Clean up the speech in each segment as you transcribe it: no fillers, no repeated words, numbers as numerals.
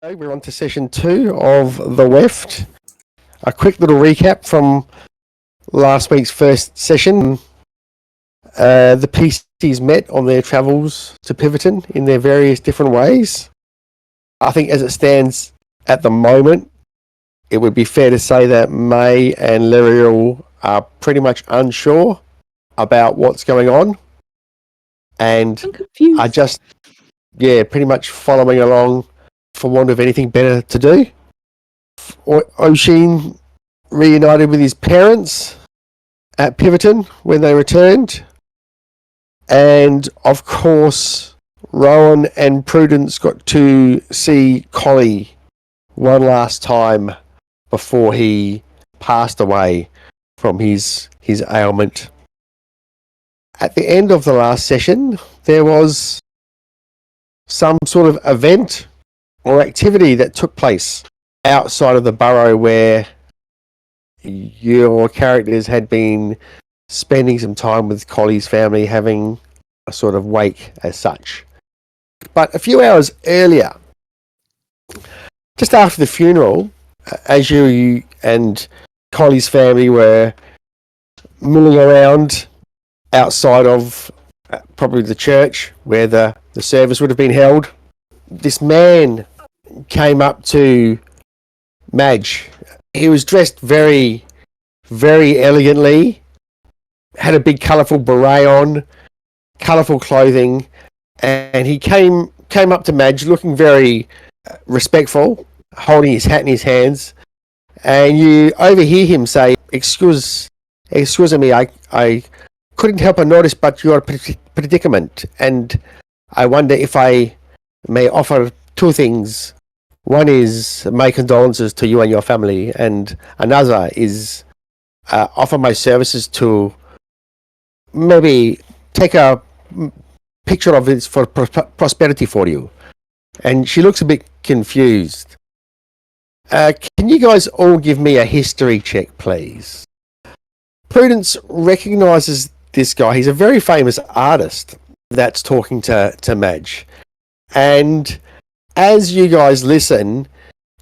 Okay, we're on to session 2 of the Weft. A quick little recap from last week's first session. The PCs met on their travels to Piverton in their various different ways. I think as it stands at the moment, it would be fair to say that May and Leriel are pretty much unsure about what's going on. And I'm confused. are just, pretty much following along for want of anything better to do. Oisin reunited with his parents at Piverton when they returned. And of course, Rowan and Prudence got to see Collie one last time before he passed away from his ailment. At the end of the last session, there was some sort of event or activity that took place outside of the burrow where your characters had been spending some time with Collie's family, having a sort of wake as such. But a few hours earlier, just after the funeral, as you and Collie's family were milling around outside of probably the church where the service would have been held, this man came up to Madge. He was dressed very, very elegantly, had a big colourful beret on, colourful clothing, and he came up to Madge looking very respectful, holding his hat in his hands, and you overhear him say, excuse me, I couldn't help but notice but your predicament, and I wonder if I may offer two things. One is my condolences to you and your family, and another is offer my services to maybe take a picture of it for prosperity for you. And she looks a bit confused. Can you guys all give me a history check, please? Prudence recognises this guy. He's a very famous artist that's talking to Madge. And as you guys listen,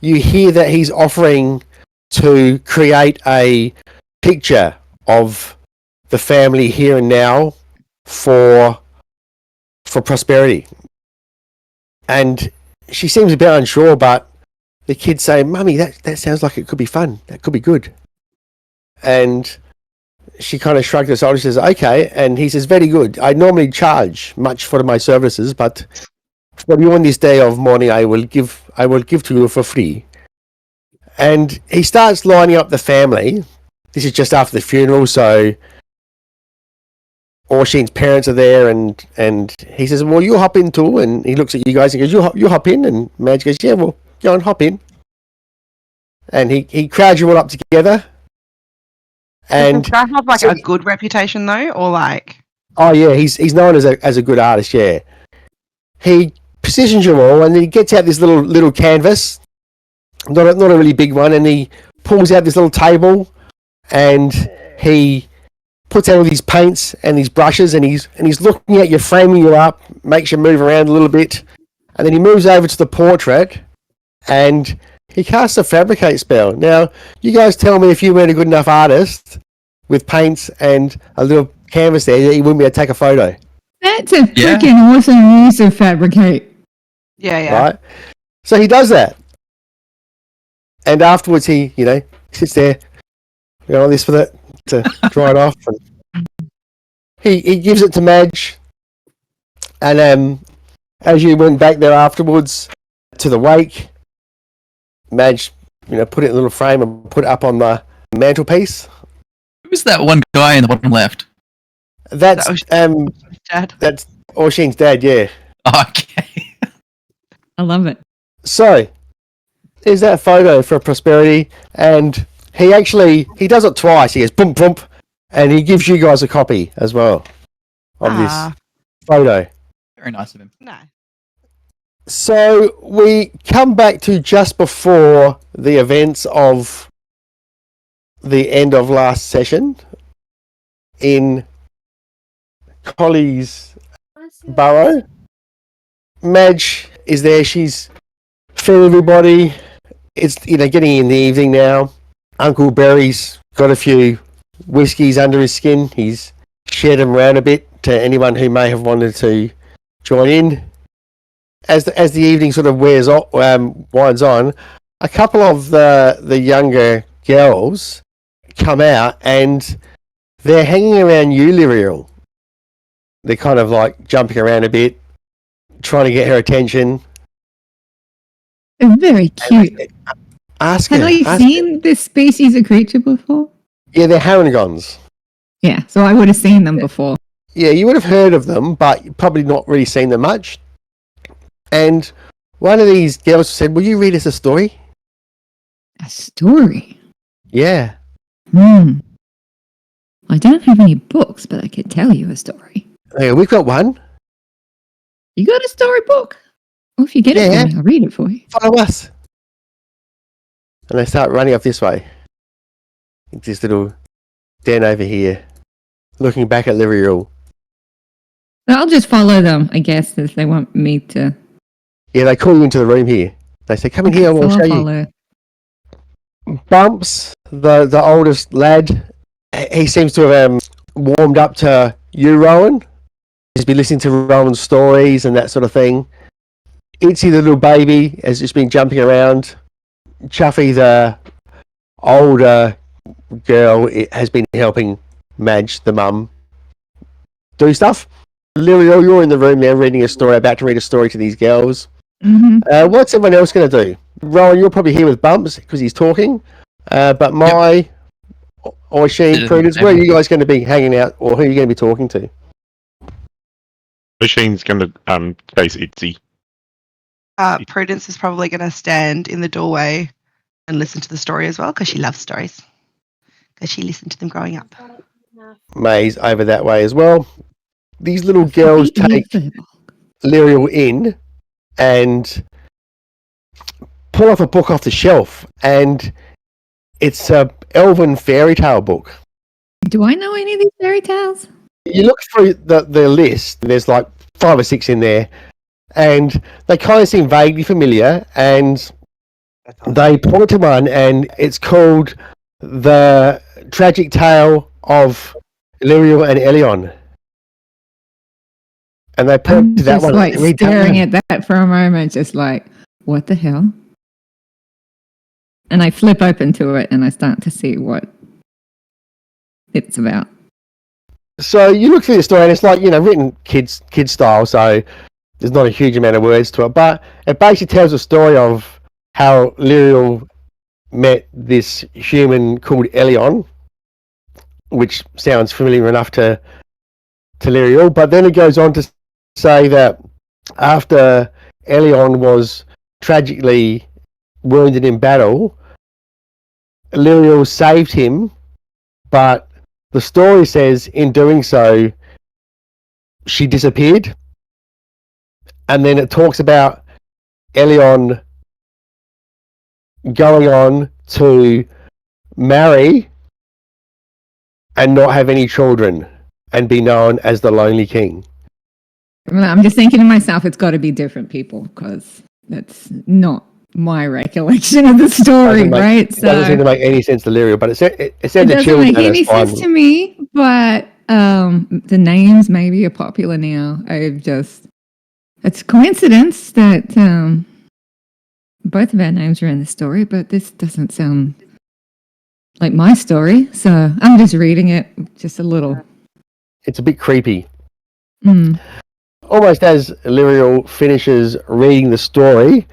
you hear that he's offering to create a picture of the family here and now for prosperity. And she seems a bit unsure, but the kids say, Mummy, that sounds like it could be fun. That could be good. And she kind of shrugged her shoulders and says, okay. And he says, very good. I normally charge much for my services, but for you on this day of mourning, I will give to you for free. And he starts lining up the family. This is just after the funeral, so Oisin's parents are there, and he says, well, you hop in too. And he looks at you guys and goes, you hop in. And Madge goes, yeah, well, go and hop in. And he crowds you all up together. And does this guy have like a good reputation though, or like? Oh yeah, he's known as a good artist. Yeah, he positions you all, and then he gets out this little canvas, not a really big one, and he pulls out this little table, and he puts out all these paints and these brushes, and he's looking at you, framing you up, makes you move around a little bit, and then he moves over to the portrait, and he casts a fabricate spell. Now, you guys tell me if you weren't a good enough artist with paints and a little canvas there, that you wouldn't be able to take a photo. That's a freaking awesome use of fabricate. Yeah. Right? So he does that. And afterwards he, sits there, on this with it to dry it off. And he gives it to Madge. And as you went back there afterwards to the wake, Madge, put it in a little frame and put it up on the mantelpiece. Who's that one guy in the bottom left? That's dad. That's Oisin's dad, yeah. Okay. I love it. So, there's that photo for prosperity, and he does it twice. He goes boom, boom, and he gives you guys a copy as well of this photo. Very nice of him. No. So we come back to just before the events of the end of last session in Collie's burrow. Madge is there. She's fed everybody. It's getting in the evening now. Uncle Barry's got a few whiskies under his skin. He's shared them around a bit to anyone who may have wanted to join in. As the evening sort of winds on, a couple of the younger girls come out and they're hanging around you, Lyriel. They're kind of like jumping around a bit, trying to get her attention. They're very cute. Ask Have her. I seen this species of creature before? Yeah, they're herringons. Yeah, so I would have seen them before. Yeah, you would have heard of them, but probably not really seen them much. And one of these girls said, "Will you read us a story?" A story? Yeah. I don't have any books, but I could tell you a story. Okay, we've got one. You got a storybook? Well, if you get it for me, I'll read it for you. Follow us. And they start running off this way. This little den over here, looking back at Lyriel. I'll just follow them, I guess, if they want me to. Yeah, they call you into the room here. They say, "Come in here, and we'll show you." Bumps, the oldest lad, he seems to have warmed up to you, Rowan. He's been listening to Rowan's stories and that sort of thing. Itsy, the little baby, has just been jumping around. Chuffy, the older girl, has been helping Madge, the mum, do stuff. Lyriel, you're in the room there reading a story, about to read a story to these girls. Mm-hmm. What's everyone else going to do? Rowan, you're probably here with Bumps because he's talking. But Oisin, Prudence, where are you guys going to be hanging out, or who are you going to be talking to? Oisin's going to face Itzy. Prudence is probably going to stand in the doorway and listen to the story as well because she loves stories. Because she listened to them growing up. May's over that way as well. These little girls take Lyriel in and pull off a book off the shelf, and it's a elven fairy tale book. Do I know any of these fairy tales? You look through the list, there's like 5 or 6 in there, and they kind of seem vaguely familiar, and they point to one, and it's called The Tragic Tale of Lyriel and Elion. And they point to that one. Like staring at that for a moment, just like, what the hell? And I flip open to it and I start to see what it's about. So you look through the story and it's like, written kids style, so there's not a huge amount of words to it, but it basically tells a story of how Lyriel met this human called Elion, which sounds familiar enough to Lyriel, but then it goes on to say that after Elion was tragically wounded in battle, Lyriel saved him, but the story says in doing so, she disappeared. And then it talks about Elion going on to marry and not have any children and be known as the Lonely King. I'm just thinking to myself, it's got to be different people because that's not my recollection of the story, right? It doesn't seem to make any sense to Lyriel, but it said it doesn't make any sense to me. But the names maybe are popular now. It's a coincidence that both of our names are in the story, but this doesn't sound like my story. So I'm just reading it, just a little. It's a bit creepy. Almost as Lyriel finishes reading the story,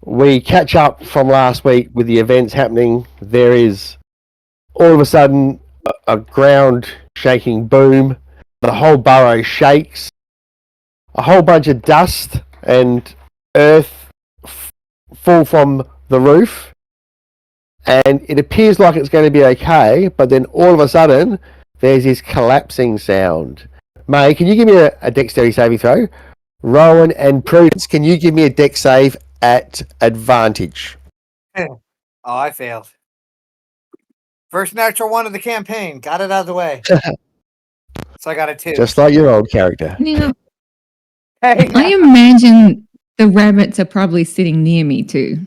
we catch up from last week with the events happening. There is all of a sudden a ground shaking boom. The whole burrow shakes. A whole bunch of dust and earth fall from the roof. And it appears like it's going to be okay, but then all of a sudden there's this collapsing sound. May, can you give me a dexterity saving throw? Rowan and Prudence, can you give me a dex save at advantage? Oh, I failed. First natural one of the campaign. Got it out of the way. So I got a 2. Just like your old character. You know, Hey. I imagine the rabbits are probably sitting near me too.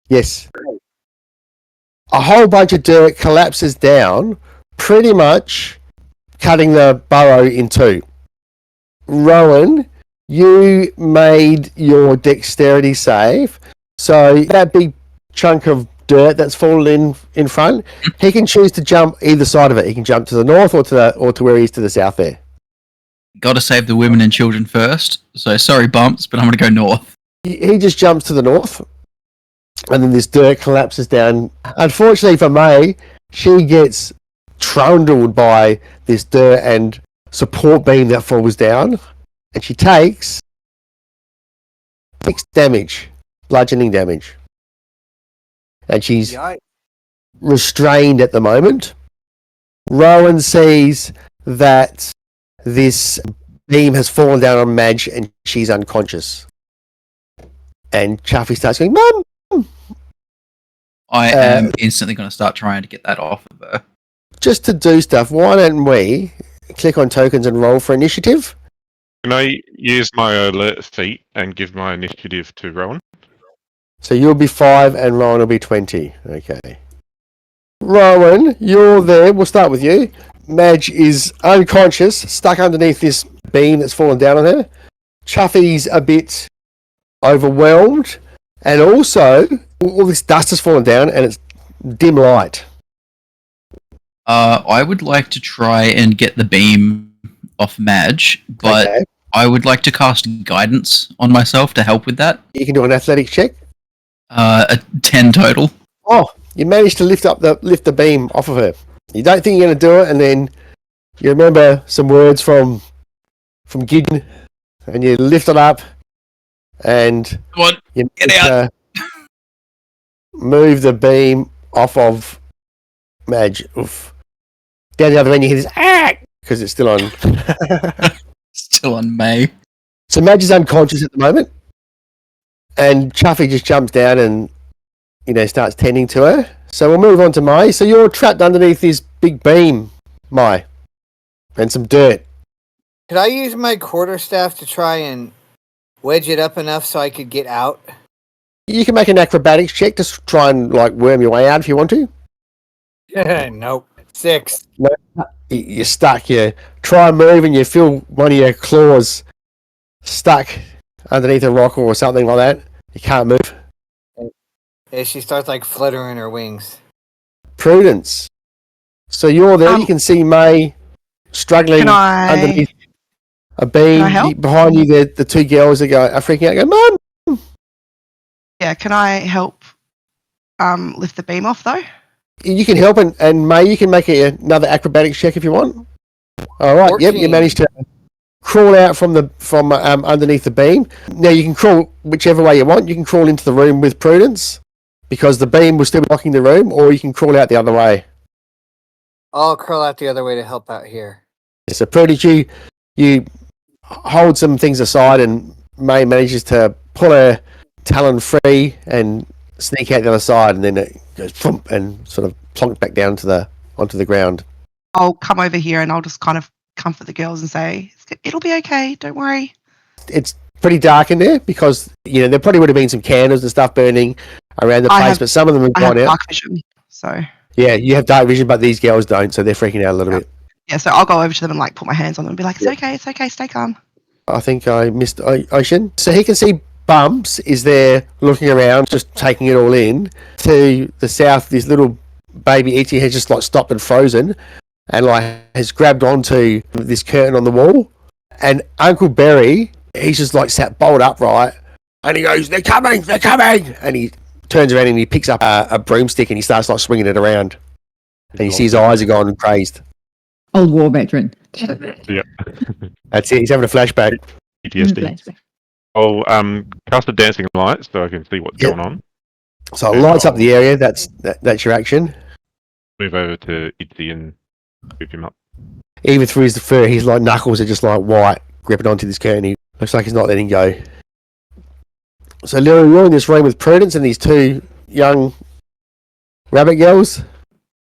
Yes. A whole bunch of dirt collapses down, pretty much cutting the burrow in two. Rowan, you made your dexterity save, so that big chunk of dirt that's fallen in front, he can choose to jump either side of it. He can jump to the north or to where he is to the south there. Got to save the women and children first. So sorry, bumps, but I'm going to go north. He just jumps to the north, and then this dirt collapses down. Unfortunately for May, she gets trundled by this dirt and support beam that falls down, and she takes 6 damage, bludgeoning damage. And she's restrained at the moment. Rowan sees that this beam has fallen down on Madge and she's unconscious. And Chaffee starts going, Mum! I am instantly going to start trying to get that off of her. Just to do stuff, why don't we click on tokens and roll for initiative? Can I use my alert feat and give my initiative to Rowan? So you'll be 5 and Rowan will be 20. Okay. Rowan, you're there. We'll start with you. Madge is unconscious, stuck underneath this beam that's fallen down on her. Chuffy's a bit overwhelmed. And also, all this dust has fallen down and it's dim light. I would like to try and get the beam off Madge, but Okay. I would like to cast guidance on myself to help with that. You can do an athletics check. A 10 total. Oh, you managed to lift the beam off of her. You don't think you're going to do it, and then you remember some words from Gideon, and you lift it up, and Come on, you get out. Move the beam off of Madge. Oof. Down the other end, you hear this because it's still on. Still on May. So Madge is unconscious at the moment, and Chuffy just jumps down and starts tending to her. So we'll move on to Mai. So you're trapped underneath this big beam, Mai, and some dirt. Could I use my quarterstaff to try and wedge it up enough so I could get out? You can make an acrobatics check to try and worm your way out if you want to. Nope. 6. You're stuck. You try and move and you feel one of your claws stuck underneath a rock or something like that. You can't move. Yeah, she starts fluttering her wings. Prudence. So you're there. You can see May struggling underneath a beam. Can I help? Behind you, the 2 girls are freaking out. Go, Mum! Yeah, can I help lift the beam off though? You can help, and May, you can make another acrobatics check if you want. All right. 14. Yep, you managed to crawl out from underneath the beam. Now you can crawl whichever way you want. You can crawl into the room with Prudence because the beam will still be blocking the room, or you can crawl out the other way. I'll crawl out the other way to help out here. So Prudence, you hold some things aside, and May manages to pull her talon free and sneak out the other side, and then it goes thump and sort of plonks back down onto the ground. I'll come over here and I'll just kind of comfort the girls and say, it'll be okay, don't worry. It's pretty dark in there because there probably would have been some candles and stuff burning around the place, but some of them have I have gone out. dark vision, so Yeah, you have dark vision, but these girls don't, so they're freaking out a little bit. yeah. So I'll go over to them and put my hands on them and be like, it's okay, stay calm. I think I missed Ocean. So he can see Bumps is there looking around, just taking it all in. To the south, this little baby Itchy has just stopped and frozen, and has grabbed onto this curtain on the wall. And Uncle Berry, he's just sat bolt upright, and he goes, they're coming! And he turns around and he picks up a broomstick and he starts swinging it around. And you see his eyes are gone crazed. Old war veteran. Yeah. That's it. He's having a flashback. PTSD. I'll cast a dancing light so I can see what's going on. So it lights up the area. That's your action. Move over to Itzy and scoop him up. Even through his fur, his knuckles are just white, gripping onto this curtain. He looks like he's not letting go. So Lily, you're in this room with Prudence and these 2 young rabbit girls.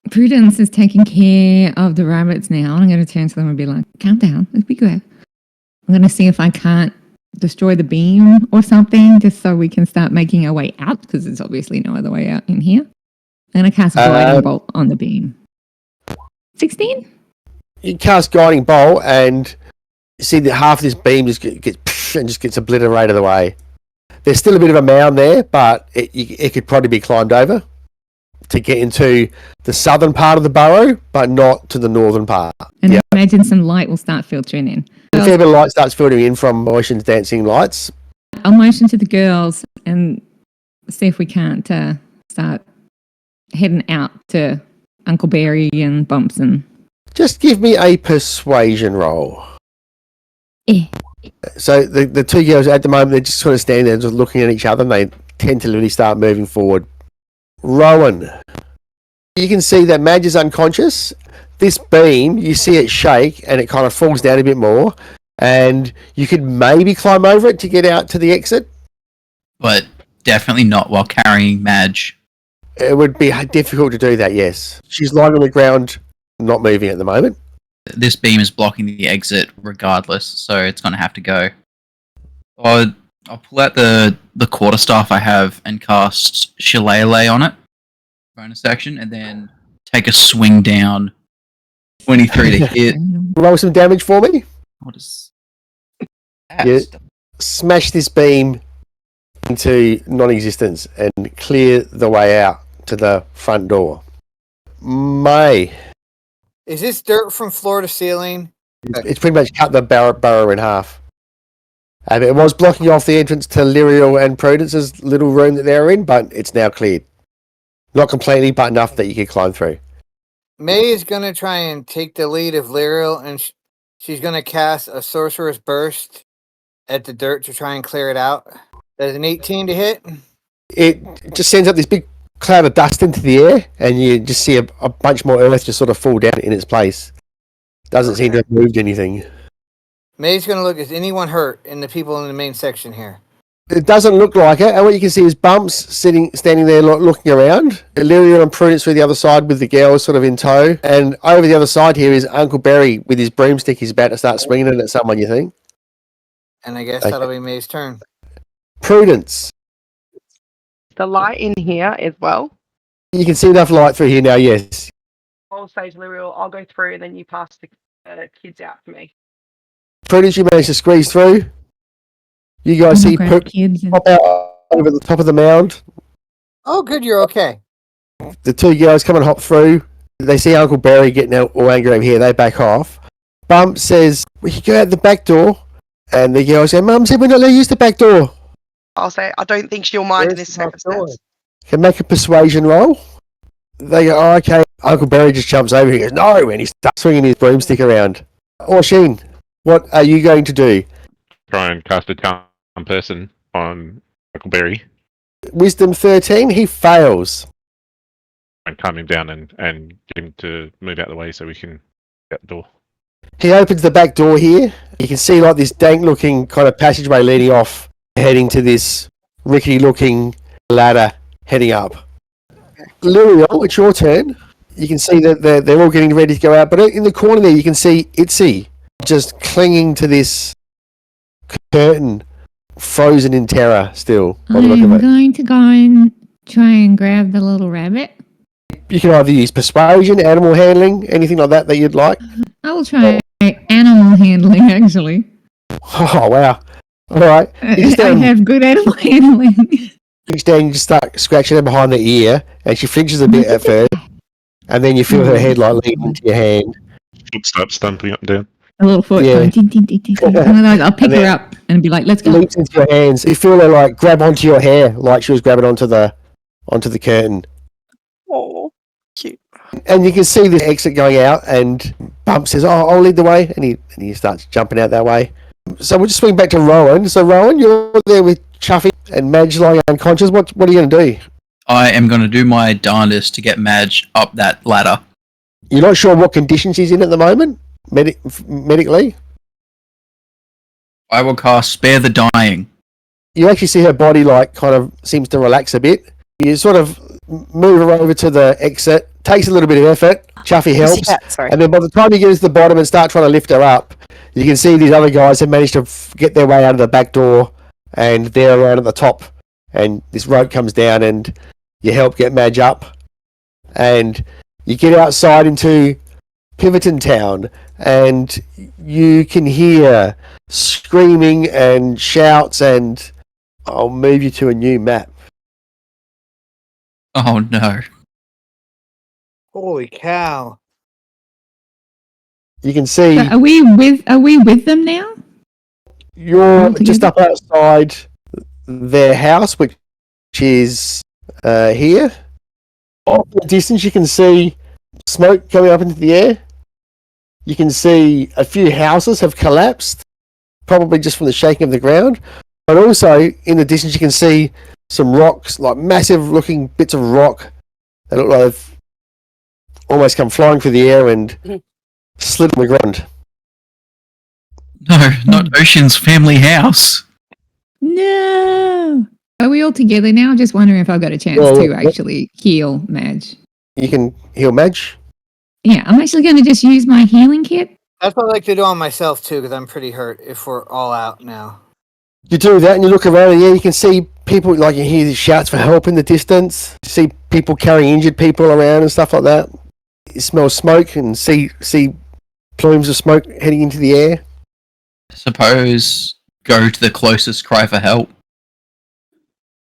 Prudence is taking care of the rabbits now. I'm going to turn to them and be like, calm down. Let's be good. I'm going to see if I can't destroy the beam or something, just so we can start making our way out, because there's obviously no other way out in here. And I cast guiding bolt on the beam. 16? You cast guiding bolt and you see that half of this beam just gets obliterated away. There's still a bit of a mound there, but it could probably be climbed over to get into the southern part of the burrow, but not to the northern part. And imagine some light will start filtering in. A fair bit of light starts filtering in from Motion's dancing lights. I'll motion to the girls and see if we can't start heading out to Uncle Barry and Bumps. And just give me a persuasion roll. So the two girls at the moment, they're just sort of standing there just looking at each other, and they tend to really start moving forward. Rowan, you can see that Madge is unconscious. This beam, you see it shake and it kind of falls down a bit more, and you could maybe climb over it to get out to the exit. But definitely not while carrying Madge. It would be difficult to do that, yes. She's lying on the ground, not moving at the moment. This beam is blocking the exit regardless, so it's going to have to go. I'll pull out the quarterstaff I have and cast Shillelagh on it, bonus action, and then take a swing down. 23 to hit. Roll some damage for me. What is that? You smash this beam into non-existence and clear the way out to the front door. May. Is this dirt from floor to ceiling? It's pretty much cut the burrow in half. It was blocking off the entrance to Lyriel and Prudence's little room that they're in, but it's now cleared. Not completely, but enough that you can climb through. May is going to try and take the lead of Lyriel, and she's going to cast a Sorcerer's Burst at the dirt to try and clear it out. There's an 18 to hit. It just sends up this big cloud of dust into the air, and you just see a bunch more earth just sort of fall down in its place. Doesn't seem to have moved anything. May's going to look, is anyone hurt in the people in the main section here? It doesn't look like it, and what you can see is Bumps standing there looking around. Illyria and Prudence were the other side with the girls sort of in tow, and over the other side here is Uncle Barry with his broomstick. He's about to start swinging it at someone, you think? And I guess that'll be May's turn. Prudence. The light in here as well. You can see enough light through here now, yes. I'll say to Lyriel, I'll go through and then you pass the kids out for me. Prudence, you managed to squeeze through. You guys see poop pop out over the top of the mound. Oh, good, you're okay. The two girls come and hop through. They see Uncle Barry getting all angry over here. They back off. Bump says, we can go out the back door. And the girls say, Mum said we're not allowed to use the back door. I'll say, I don't think she'll mind in this circumstance. Can make a persuasion roll. They go, oh, okay. Uncle Barry just jumps over. He goes, no, and he starts swinging his broomstick around. Oisin, what are you going to do? Try and cast a charm person on Uncle Barry. Wisdom 13, he fails. And calm him down and get him to move out the way so we can get out the door. He opens the back door here. You can see like this dank looking kind of passageway leading off, heading to this rickety looking ladder heading up. Lyriel, it's your turn. You can see that they're all getting ready to go out, but in the corner there you can see Itzy just clinging to this curtain, frozen in terror still. I'm going to go and try and grab the little rabbit. You can either use persuasion, animal handling, anything like that you'd like. I will try animal handling, actually. Oh, wow. All right. I have good animal handling. You stand and just start scratching her behind the ear, and she flinches a bit at first, and then you feel her head like lean into your hand. Foot starts stumping up and down. A little foot. Yeah. Ding, ding, ding, ding, ding. And then I'll pick her up and be like, let's go. Leaps into your hands. You feel her like grab onto your hair like she was grabbing onto the curtain. Oh, cute. And you can see the exit going out, and Bump says, oh, I'll lead the way, and he starts jumping out that way. So we'll just swing back to Rowan. So Rowan, you're there with Chuffy and Madge lying unconscious. What are you going to do? I am going to do my darndest to get Madge up that ladder. You're not sure what condition she's in at the moment, medically? I will cast Spare the Dying. You actually see her body like kind of seems to relax a bit. You sort of move her over to the exit. Takes a little bit of effort. Chuffy helps. And then by the time you get to the bottom and start trying to lift her up, you can see these other guys have managed to get their way out of the back door, and they're around at the top, and this rope comes down, and you help get Madge up, and you get outside into Piverton Town, and you can hear screaming and shouts, and I'll move you to a new map. Oh no. Holy cow. You can see So are we with them now? you're All just together? up outside their house, which is here. Off in the distance, you can see smoke coming up into the air. You can see a few houses have collapsed, probably just from the shaking of the ground. But also, in the distance, you can see some rocks, like massive-looking bits of rock that look like they've almost come flying through the air and slid on the ground. No, not Ocean's family house. No. Are we all together now? Just wondering if I've got a chance to actually heal Madge. You can heal Madge. Yeah, I'm actually going to just use my healing kit. That's what I like to do on myself too, because I'm pretty hurt if we're all out now. You do that and you look around, and you can see people, like you hear these shouts for help in the distance. You see people carrying injured people around and stuff like that. You smell smoke and see plumes of smoke heading into the air. Suppose go to the closest cry for help.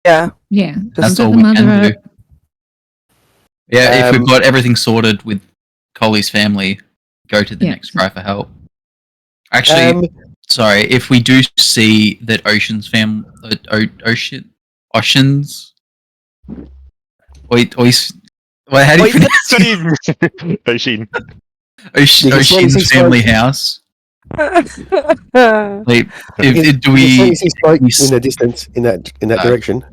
Yeah. Yeah. That's Is all that we the can mother do. Yeah, if we've got everything sorted with Collie's family, go to the Yeah. next cry for help. Actually, sorry, if we do see that Ocean's family, Ocean's, wait, how do you pronounce it? Ocean. Ocean's family house. Like, do You we? see smoke in the distance in that direction.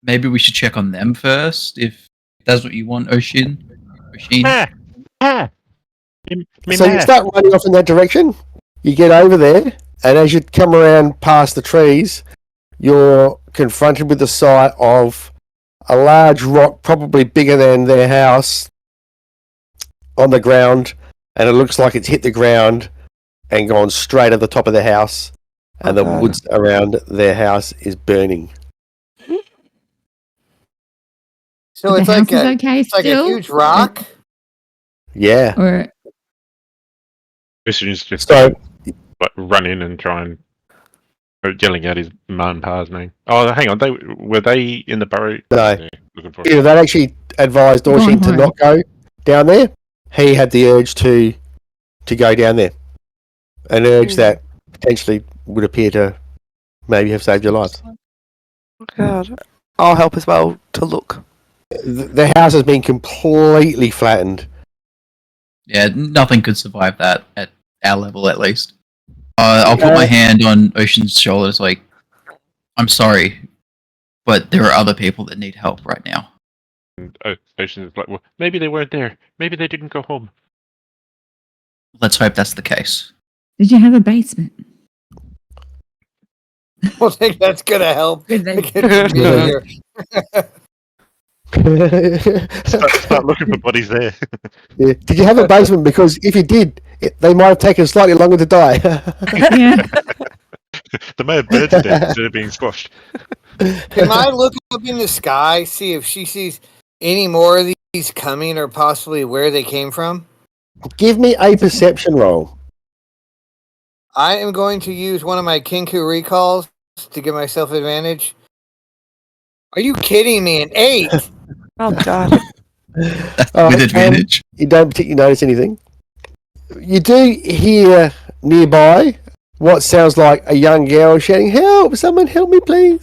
Maybe we should check on them first. If that's what you want, Ocean. So you start running off in that direction. You get over there, and as you come around past the trees, you're confronted with the sight of a large rock, probably bigger than their house, on the ground, and it looks like it's hit the ground and gone straight at the top of the house, and the woods around their house is burning. So The it's house like is a, okay it's like a still? huge rock. Yeah. Or Ocean's just So like run in and try and yelling out his mum and pa's name. Oh, hang on, were they in the burrow? No. Yeah, looking for that actually advised Orshin to not go down there. He had the urge to go down there. An urge that potentially would appear to maybe have saved your life. God. I'll help as well to look. The house has been completely flattened. Yeah, nothing could survive that at our level, at least. I'll put my hand on Ocean's shoulders, like, I'm sorry, but there are other people that need help right now. And Ocean's like, well, maybe they weren't there. Maybe they didn't go home. Let's hope that's the case. did you have a basement? I don't think that's gonna help. Did they- Start looking for bodies there. Yeah. Did you have a basement? Because if you did, they might have taken slightly longer to die. Yeah. There may have birds there instead of being squashed. Can I look up in the sky, see if she sees any more of these coming, or possibly where they came from? Give me a perception roll. I am going to use one of my Kinku recalls to give myself advantage. Are you kidding me? An 8? Oh God. With advantage. You don't particularly notice anything. You do hear nearby what sounds like a young girl shouting, "Help! Someone help me, please!"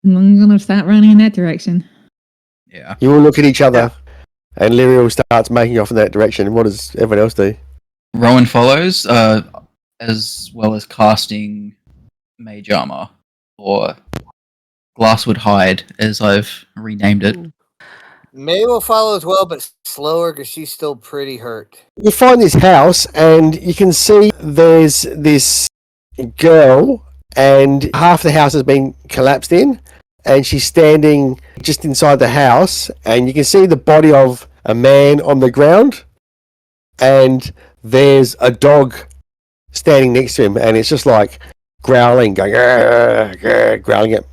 I'm going to start running in that direction. Yeah. You all look at each other, and Lyriel starts making off in that direction. What does everyone else do? Rowan follows, as well as casting Mage Armor, or Glasswood Hide, as I've renamed it. May will follow as well, but slower because she's still pretty hurt. You find this house, and you can see there's this girl, and half the house has been collapsed in, and she's standing just inside the house, and you can see the body of a man on the ground, and there's a dog standing next to him, and it's just like growling, going, "Grr, grr," growling at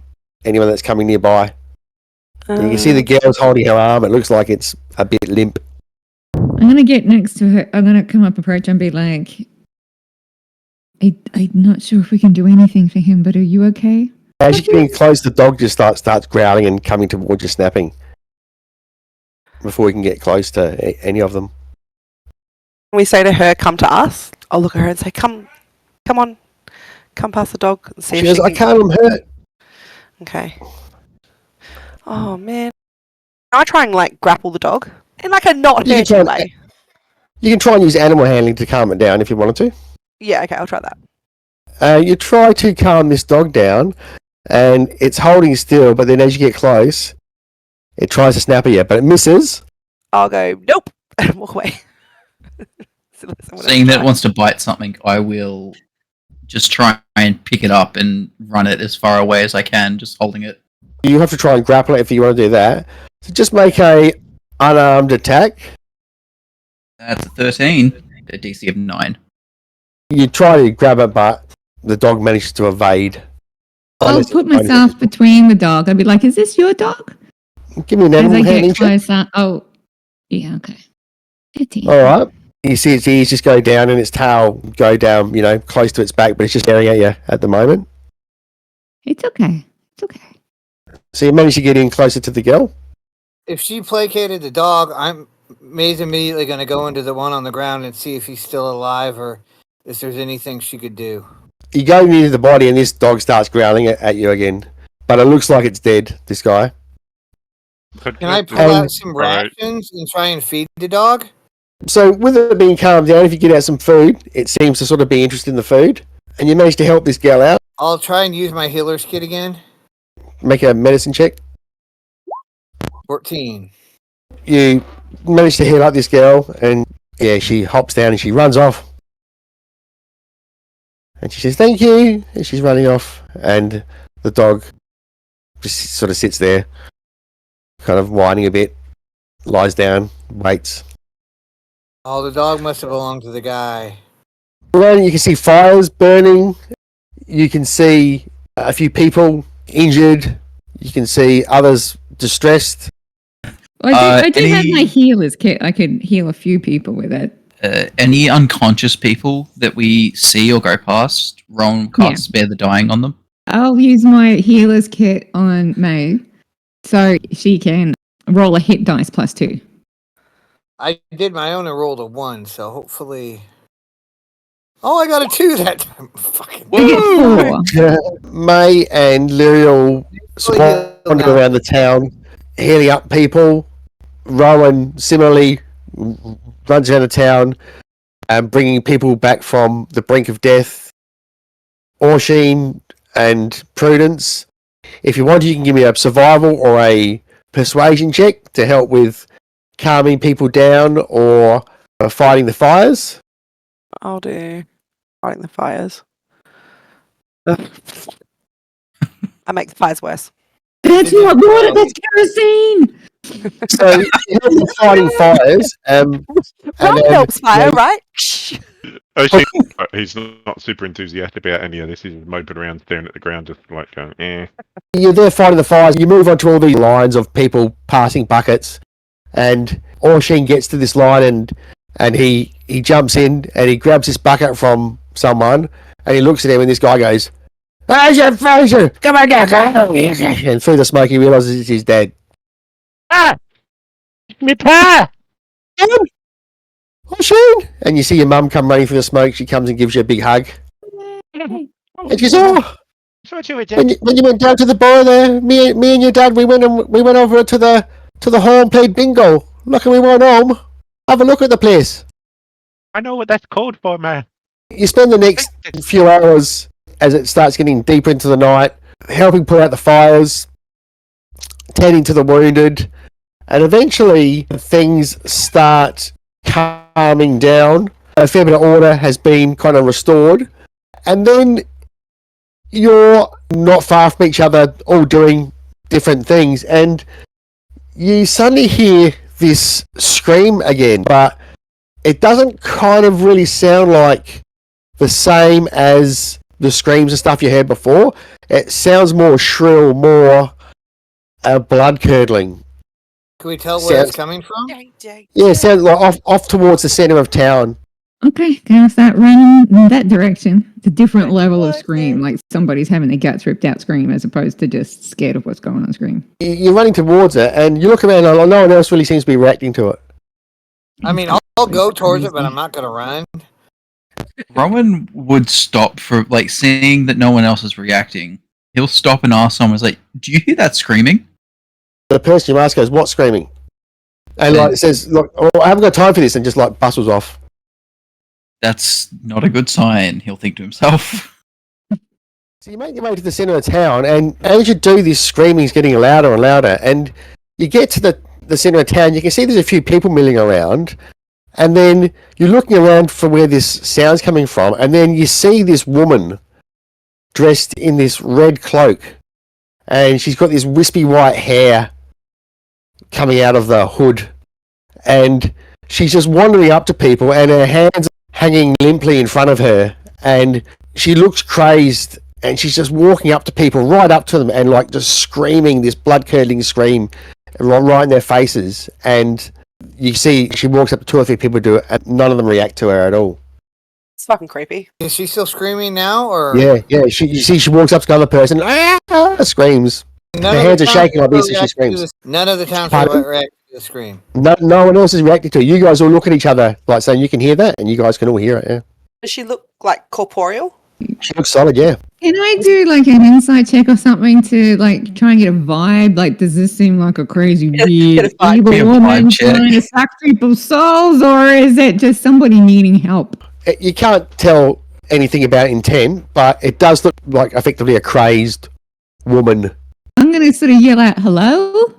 anyone that's coming nearby. And you can see the girl's holding her arm. It looks like it's a bit limp. I'm going to get next to her. I'm going to come up, approach, and be like, I'm not sure if we can do anything for him, but are you okay? As you're getting close, the dog just starts growling and coming towards you, snapping. Before we can get close to any of them. We say to her, "Come to us." I'll look at her and say, "Come on, come past the dog and see She if goes, "I can't, I'm hurt." Okay. Oh man, can I try and like grapple the dog in like a not You can hurtful try- way? You can try and use animal handling to calm it down if you wanted to. Yeah, okay, I'll try that. You try to calm this dog down, and it's holding still, but then as you get close, it tries to snap at you, but it misses. I'll go nope and walk away. Seeing that it wants to bite something, I will just try and pick it up and run it as far away as I can, just holding it. You have to try and grapple it if you want to do that. So just make a unarmed attack. That's a 13, a DC of 9. You try to grab it, but the dog manages to evade. I'll put myself between the dog. I'd be like, is this your dog? Give me an As animal I handling get check. closer. Oh, yeah, okay. 15. All right. You see its ears just go down and its tail go down, close to its back, but it's just staring at you at the moment. It's okay. It's okay. So you manage to get in closer to the girl. If she placated the dog, May's immediately going to go into the one on the ground and see if he's still alive or if there's anything she could do. You go near the body and this dog starts growling at you again. But it looks like it's dead, this guy. Can I pull out some rations and try and feed the dog? So with it being calmed down, if you get out some food, it seems to sort of be interested in the food. And you manage to help this girl out. I'll try and use my healer's kit again. Make a medicine check. 14. You manage to heal up this girl, and yeah, she hops down and she runs off. And she says, "Thank you," and she's running off. And the dog just sort of sits there, kind of whining a bit, lies down, waits. Oh, the dog must have belonged to the guy. Around you can see fires burning. You can see a few people injured. You can see others distressed. I do have my healer's kit. I could heal a few people with it. Any unconscious people that we see or go past, Ron can't spare the dying on them. I'll use my healer's kit on May so she can roll a hit dice +2. I did my own and rolled a 1, so hopefully... Oh, I got a 2 that time. Fucking May and Lyriel wander around the town, healing up people. Rowan similarly runs around the town and bringing people back from the brink of death. Orsheen and Prudence, if you want, you can give me a survival or a persuasion check to help with calming people down or fighting the fires. I'll do fighting the fires. I make the fires worse. That's not water, that's kerosene! So you help with fighting fires. Ron helps fire, right? He's not super enthusiastic about any of this. He's just moping around, staring at the ground, just like going, eh. You're there fighting the fires. You move on to all these lines of people passing buckets, and Orsheen gets to this line, and he jumps in and he grabs this bucket from someone, and he looks at him, and this guy goes, "Fraser, come on down, and through the smoke he realizes it's his dad. Me pa! Orsheen! And you see your mum come running through the smoke. She comes and gives you a big hug. And she goes, when you went down to the bar there, me and your dad, we went over to the hall and played bingo. Lucky we weren't home. Have a look at the place." I know what that's called for, man. You spend the next few hours as it starts getting deeper into the night, helping put out the fires, tending to the wounded, and eventually things start calming down. A fair bit of order has been kind of restored, and then you're not far from each other, all doing different things, and you suddenly hear this scream again, but it doesn't kind of really sound like the same as the screams and stuff you heard before. It sounds more shrill, more blood curdling. Can we tell where it's coming from? Yeah, it sounds like off towards the center of town. Okay, can I start running in that direction? It's a different level of scream, like somebody's having their guts ripped out scream, as opposed to just scared of what's going on scream. You're running towards it, and you look around, and no one else really seems to be reacting to it. I mean, I'll go towards it, but I'm not going to run. Rowan would stop for, like, seeing that no one else is reacting. He'll stop and ask someone, like, do you hear that screaming? The person you ask goes, "What's screaming?" And like says, "Look, I haven't got time for this," and just like bustles off. That's not a good sign, he'll think to himself. So you make your way to the centre of town, and as you do, this screaming is getting louder and louder. And you get to the centre of town, you can see there's a few people milling around, and then you're looking around for where this sound's coming from, and then you see this woman dressed in this red cloak, and she's got this wispy white hair coming out of the hood, and she's just wandering up to people, and her hands hanging limply in front of her, and she looks crazed, and she's just walking up to people, right up to them, and like just screaming this blood-curdling scream right in their faces. And you see she walks up to 2 or 3 people, do it, and none of them react to her at all. It's fucking creepy. Is she still screaming now, or Yeah. You see she walks up to another person, screams. Her hands are shaking like this as she screams. None of the townspeople react to the scream. No one else is reacting to it. You guys all look at each other like saying, "You can hear that," and you guys can all hear it. Yeah. Does she look like corporeal? She looks solid. Yeah. Can I do like an insight check or something to like try and get a vibe? Like, does this seem like a crazy, Get a weird, vibe. evil Be a woman vibe check. trying to suck people's souls, or is it just somebody needing help? You can't tell anything about intent, but it does look like effectively a crazed woman. I'm gonna sort of yell out, "Hello!"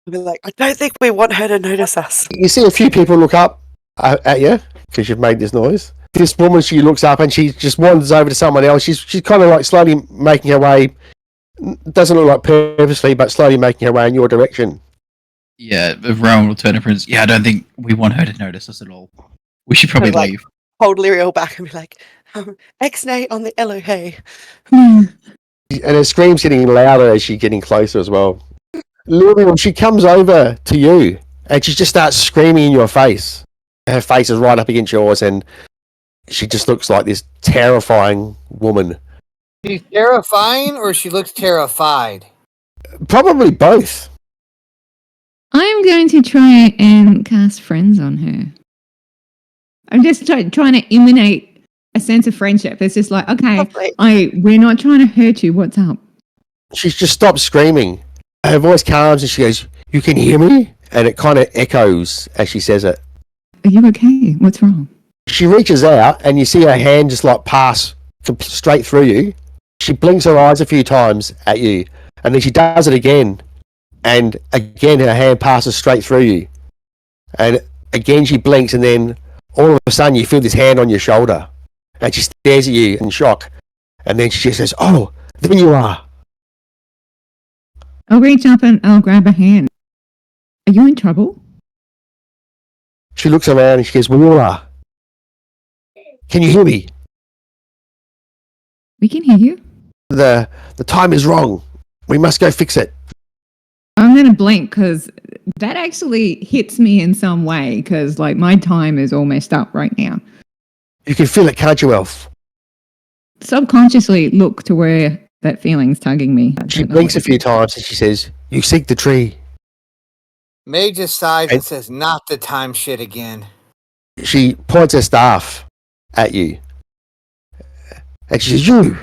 I'll be like, I don't think we want her to notice us. You see a few people look up at you because you've made this noise. This woman, she looks up and she just wanders over to someone else. She's kind of like slowly making her way. Doesn't look like purposely, but slowly making her way in your direction. Yeah, if Rowan will turn to Prince, I don't think we want her to notice us at all. We should probably Like- leave. Hold Lyriel back and be like, X-nay on the Elohe. And her scream's getting louder as she's getting closer as well. Lyriel, she comes over to you and she just starts screaming in your face. Her face is right up against yours, and she just looks like this terrifying woman. She's terrifying, or she looks terrified. Probably both. I'm going to try and cast friends on her. I'm just trying to emanate a sense of friendship. It's just like, okay, Lovely. we're not trying to hurt you. What's up? She's just stopped screaming. Her voice calms and she goes, "You can hear me?" And it kind of echoes as she says it. Are you okay? What's wrong? She reaches out and you see her hand just like pass straight through you. She blinks her eyes a few times at you, and then she does it again, and again her hand passes straight through you, and again she blinks, and then all of a sudden you feel this hand on your shoulder, and she stares at you in shock, and then she just says, "Oh, there you are." I'll reach up and I'll grab a hand. Are you in trouble? She looks around and she goes, "We all are. Can you hear me? We can hear you. The time is wrong. We must go fix it." I'm going to blink because that actually hits me in some way because like my time is all messed up right now. You can feel it, can't you, Elf? Subconsciously look to where that feeling's tugging me. She blinks a few times and she says, "You seek the tree." May just sighs and says, "Not the time shit again." She points her staff at you. And she says, "You!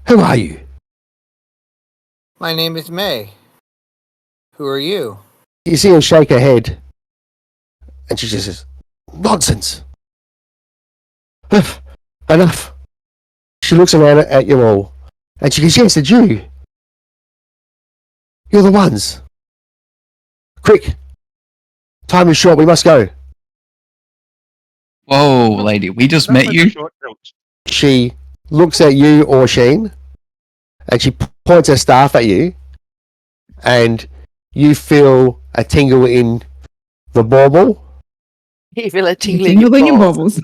Who are you?" My name is May. Who are you? You see her shake her head. And she just says, "Nonsense. Enough." She looks around at you all. And she goes, "Yes, it's you. You're the ones. Quick. Time is short. We must go." Whoa, lady, we just met you? She looks at you, Orshin, and she points her staff at you, and you feel a tingle in the bauble, You feel a tingling Tingle in your balls. bubbles.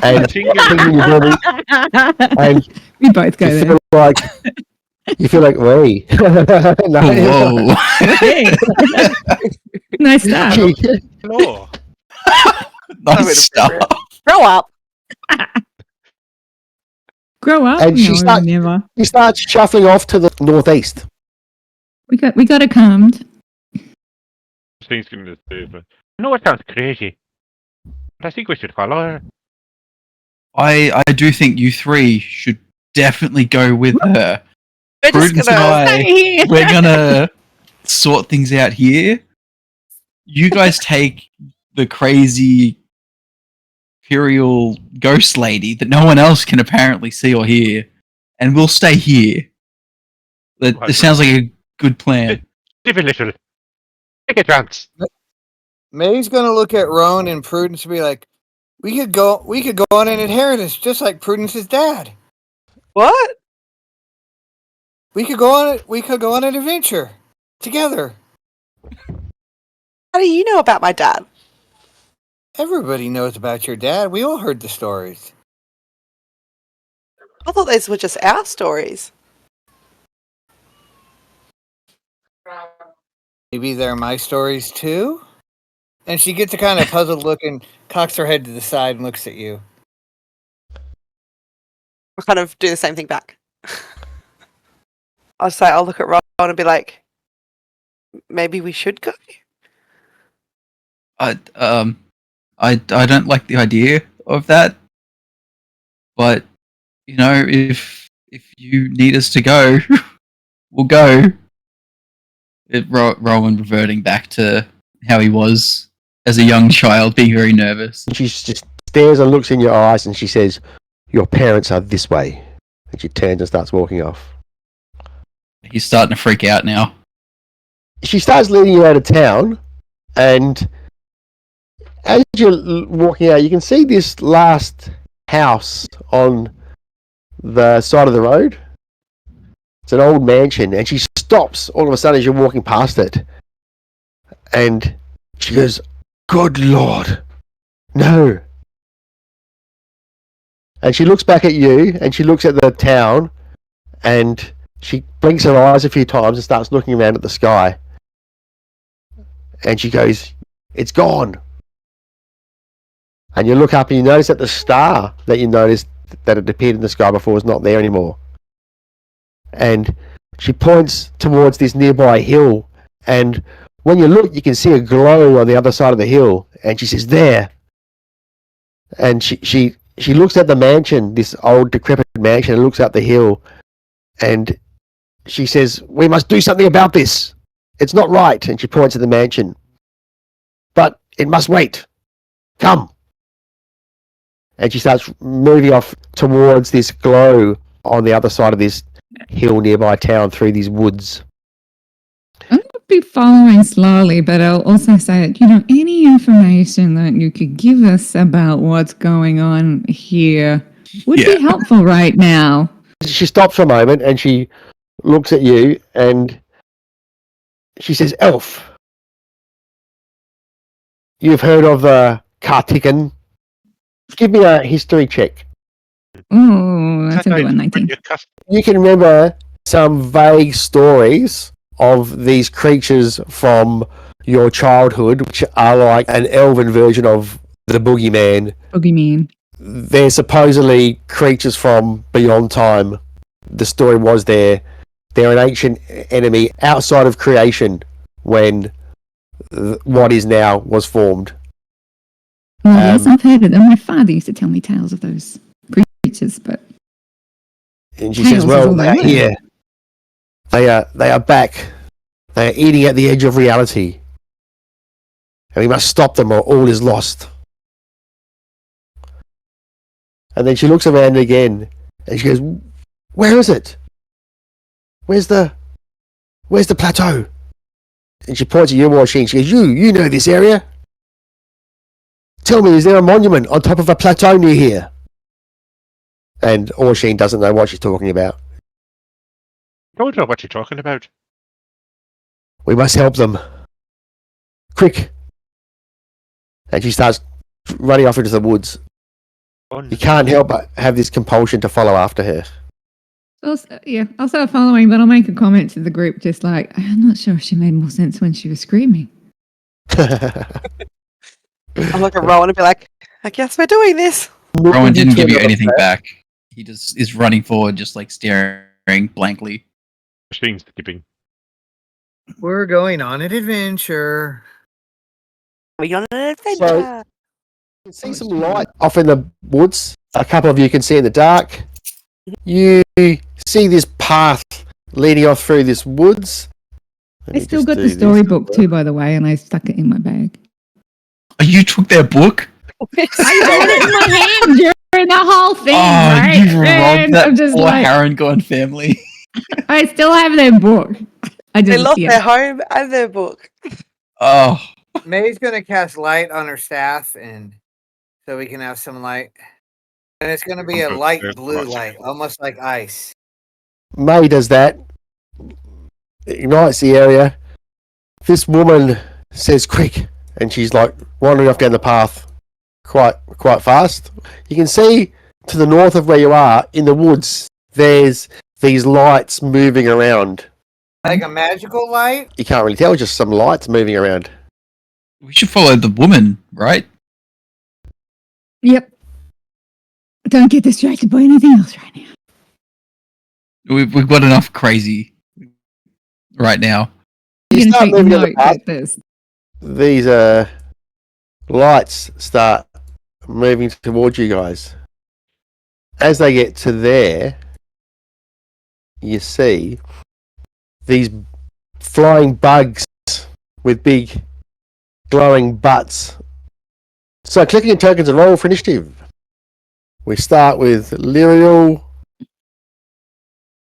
And tingling your body, and We both go you there. feel like wee. No, Whoa. Hey. Nice start. She, Floor. Nice start. Grow up. Grow up. And No, she start- never. she starts shuffling off to the northeast. We got it calmed. Thinking this but I know it sounds crazy, but I think we should follow her. I do think you three should definitely go with her. We're just Prudence and gonna. I, we're gonna sort things out here. You guys take the crazy imperial ghost lady that no one else can apparently see or hear, and we'll stay here. That sounds like a good plan. Give a little. Take a chance. May's gonna look at Rowan and Prudence and be like, we could go on an inheritance just like Prudence's dad. What? We could go on an adventure together. How do you know about my dad? Everybody knows about your dad. We all heard the stories. I thought those were just our stories. Maybe they're my stories too? And she gets a kind of puzzled look and cocks her head to the side and looks at you. I'll kind of do the same thing back. I'll look at Ron and be like, maybe we should go. I don't like the idea of that, but you know, if you need us to go, we'll go. Rowan reverting back to how he was as a young child, being very nervous. And she just stares and looks in your eyes, and she says, "Your parents are this way." And she turns and starts walking off. He's starting to freak out now. She starts leading you out of town, and as you're walking out, you can see this last house on the side of the road. It's an old mansion, and she stops all of a sudden as you're walking past it. And she goes, "Good Lord, no." And she looks back at you, and she looks at the town, and she blinks her eyes a few times and starts looking around at the sky. And she goes, "It's gone." And you look up and you notice that the star that you noticed that had appeared in the sky before is not there anymore. And she points towards this nearby hill, and when you look, you can see a glow on the other side of the hill. And she says, "There." And she looks at the mansion, this old decrepit mansion, and looks up the hill, and she says, "We must do something about this. It's not right." And she points at the mansion. "But it must wait. Come." And she starts moving off towards this glow on the other side of this hill nearby town through these woods. I'm going to be following slowly, but I'll also say that, any information that you could give us about what's going on here would be helpful right now. She stops for a moment and she looks at you and she says, "Elf, you've heard of the Kartikan? Give me a history check." Oh, that's a good one, 19. You can remember some vague stories of these creatures from your childhood, which are like an elven version of the boogeyman. Boogeyman. They're supposedly creatures from beyond time. The story was they're an ancient enemy outside of creation when what is now was formed. Well, yes, I've heard it. And my father used to tell me tales of those creatures, but... And she says, "Well, they are here. They are back. They are eating at the edge of reality. And we must stop them or all is lost." And then she looks around again and she goes, "Where is it? Where's the plateau?" And she points at you, Washing. She goes, You know this area. Tell me, is there a monument on top of a plateau near here?" And Orshin doesn't know what she's talking about. Don't know what you're talking about. "We must help them. Quick." And she starts running off into the woods. You can't help but have this compulsion to follow after her. Also, yeah, I'll start following, but I'll make a comment to the group just like, I'm not sure if she made more sense when she was screaming. I'm like a Rowan and be like, I guess we're doing this. Rowan didn't give you anything back. He just is running forward, just like staring blankly. Machine skipping. We're going on an adventure. We're on an adventure. So, you can see some light off in the woods. A couple of you can see in the dark. You see this path leading off through this woods. I still got the storybook too, by the way, and I stuck it in my bag. Oh, you took their book? I had it in my hand during the whole thing, Oh, right? you robbed And that I'm just poor like, Harrengon family. I still have their book. I They just, lost yeah. their home and their book. Oh, May's gonna cast light on her staff, and so we can have some light. And it's gonna be a light blue light, almost like ice. May does that. Ignites the area. This woman says, "Quick!" and she's like wandering off down the path, quite fast. You can see to the north of where you are in the woods. There's these lights moving around. Like a magical light? You can't really tell, just some lights moving around. we should follow the woman, right? Yep. Don't get distracted by anything else right now. We've got enough crazy right now. You You can start take moving down the note path. that there's These lights start moving towards you guys. As they get to there, you see these flying bugs with big glowing butts. So clicking your tokens and roll for initiative. We start with Lyriel.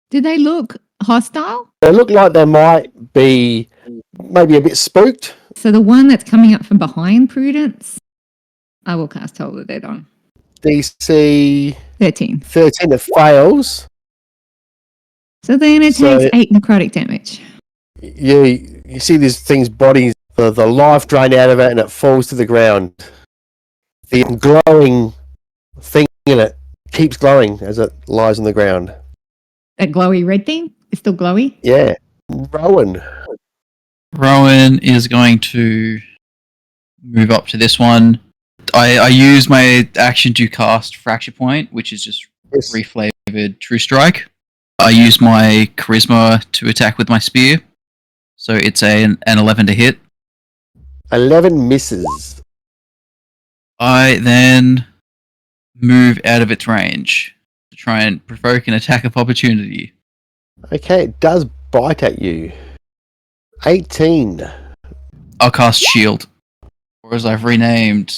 Do they look hostile? They look like they might be maybe a bit spooked. So the one that's coming up from behind Prudence, I will cast Hold the Dead on. DC 13. 13, it fails. So then it So- takes 8 necrotic damage. You see these things' bodies, the life drain out of it, and it falls to the ground. The glowing thing in it keeps glowing as it lies on the ground. That glowy red thing is still glowy. Yeah. Rowan. Rowan is going to move up to this one. I use my action to cast Fracture Point, which is just Yes. reflavored True Strike. I use my Charisma to attack with my spear. So it's an 11 to hit. 11 misses. I then move out of its range to try and provoke an attack of opportunity. Okay, it does bite at you. 18. I'll cast Shield, or as I've renamed,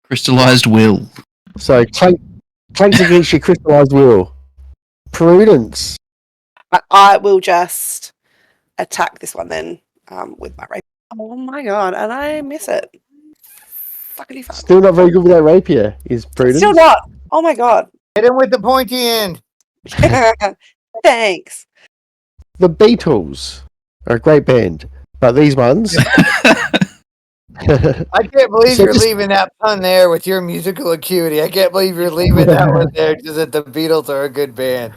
Crystallized Will. So clanks against your crystallized will. Prudence. I will just attack this one then with my rapier. Oh my god, and I miss it. Fuckity fuck. Still not very good with that rapier, is Prudence. Still not. Oh my god. Hit him with the pointy end. Thanks. The Beatles are a great band, but these ones. I can't believe So you're just- leaving that pun there with your musical acuity. I can't believe you're leaving that one there just that the Beatles are a good band.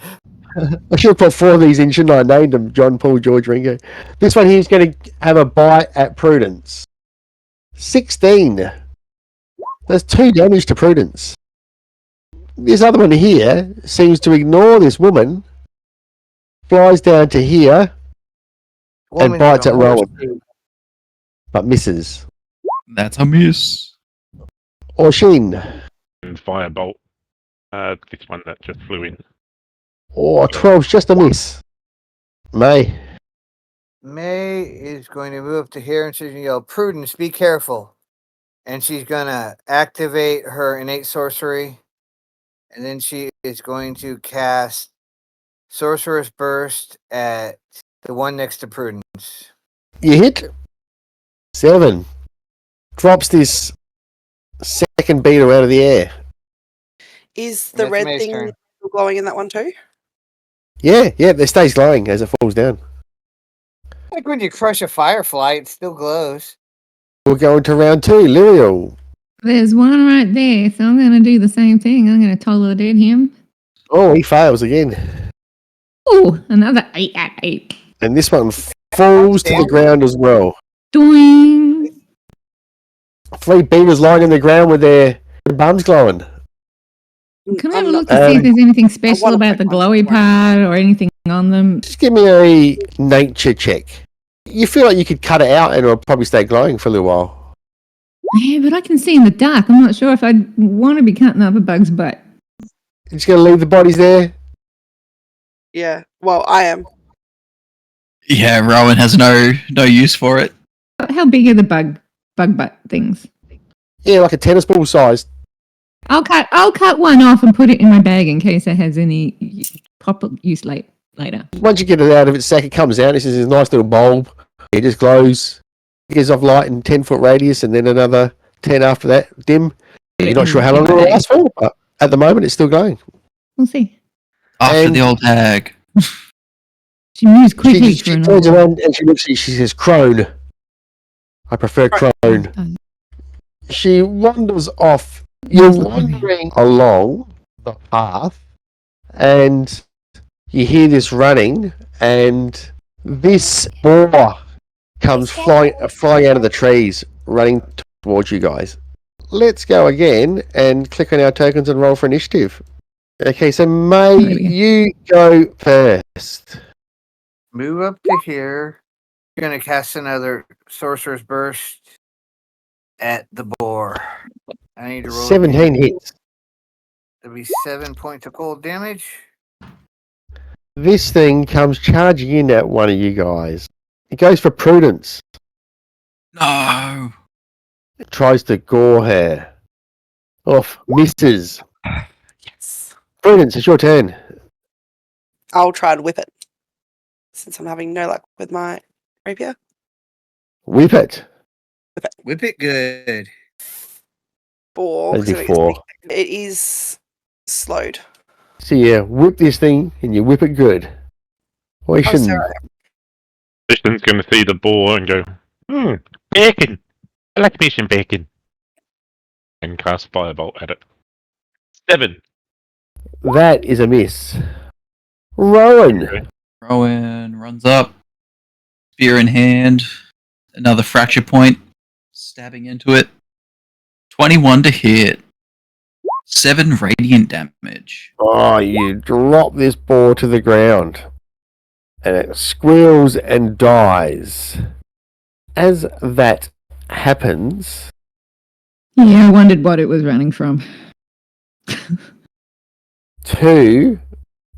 I should have put 4 of these in, shouldn't I? Named them John, Paul, George, Ringo. This one here's going to have a bite at Prudence. 16. That's 2 damage to Prudence. This other one here seems to ignore this woman, flies down to here, and Woman's bites a at horse. Rowan, but misses. That's a miss. Orshin. And firebolt. This one that just flew in. Oh, 12's just a miss. May. May is going to move up to here and she's going to yell, Prudence, be careful. And she's going to activate her innate sorcery. And then she is going to cast Sorcerer's Burst at the one next to Prudence. You hit. 7. Drops this second beetle out of the air. Is the That's red May's thing turn. glowing in that one too? Yeah, it stays glowing as it falls down. Like when you crush a firefly, it still glows. We're going to round 2. Lyriel. There's one right there, so I'm going to do the same thing. I'm going to tolerate him. Oh, he fails again. Oh, another 8 at 8. And this one falls to the ground as well. Doing. 3 beavers lying on the ground with their bums glowing. Can I have I'm a not- look to see if there's anything special wanna about the check one. glowy part or anything on them? Just give me a nature check. You feel like you could cut it out and it'll probably stay glowing for a little while. Yeah, but I can see in the dark. I'm not sure if I'd want to be cutting up a bug's butt. You're just going to leave the bodies there? Yeah. Well, I am. Yeah, Rowan has no use for it. How big are the bug butt things? Yeah, like a tennis ball size. I'll cut one off and put it in my bag in case it has any proper use later. Once you get it out of its sack, it comes out. This is a nice little bulb. It just glows. It gives off light in 10-foot radius and then another 10 after that, dim. You're not sure how long it will last for, but at the moment it's still going. We'll see. After And- the old hag. She moves quickly She turns around and she looks at you. She says, "Crone. I prefer crone." She wanders off. You're wandering along the path and you hear this running and this boar comes flying out of the trees running towards you guys. Let's go again and click on our tokens and roll for initiative. Okay, so May, you go first. Move up to here. You're going to cast another Sorcerer's Burst at the boar. I need to roll 17 hits. It'll be 7 points of cold damage. This thing comes charging in at one of you guys. It goes for Prudence. No. It tries to gore her. Off. Misses. Yes. Prudence, it's your turn. I'll try and whip it. Since I'm having no luck with my rapier. Whip it. Whip it good. 4. That'd be so it's- 4. It is slowed. So you whip this thing and you whip it good. Why Oh, shouldn't? sorry. Kristen's going to see the boar and go, bacon. I like me some bacon. And cast Firebolt at it. 7. That is a miss. Rowan. Rowan runs up, spear in hand, another fracture point, stabbing into it. 21 to hit. 7 radiant damage. Oh, you drop this boar to the ground. And it squeals and dies. As that happens, Yeah, I wondered what it was running from. 2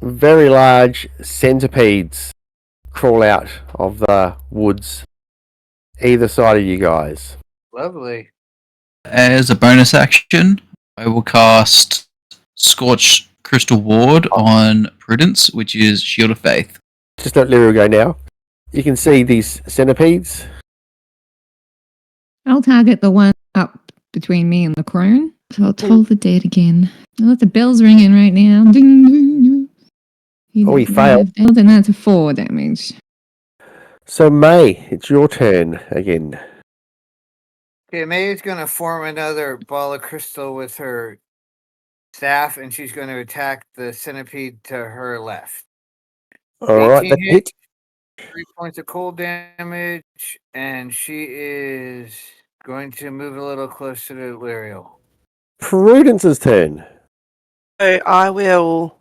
very large centipedes crawl out of the woods either side of you guys. Lovely. As a bonus action, I will cast Scorched Crystal Ward on Prudence, which is Shield of Faith. Just let Lyra go now. You can see these centipedes. I'll target the one up between me and the crone. So I'll toll the dead again. Oh, the bell's ringing right now. Ding, ding, ding. Oh, he failed. Then that's a 4 damage. So May, it's your turn again. Okay, May's going to form another ball of crystal with her staff, and she's going to attack the centipede to her left. All right, 18 that hit. 3 points of cold damage, and she is going to move a little closer to Lyriel. Prudence's turn. So I will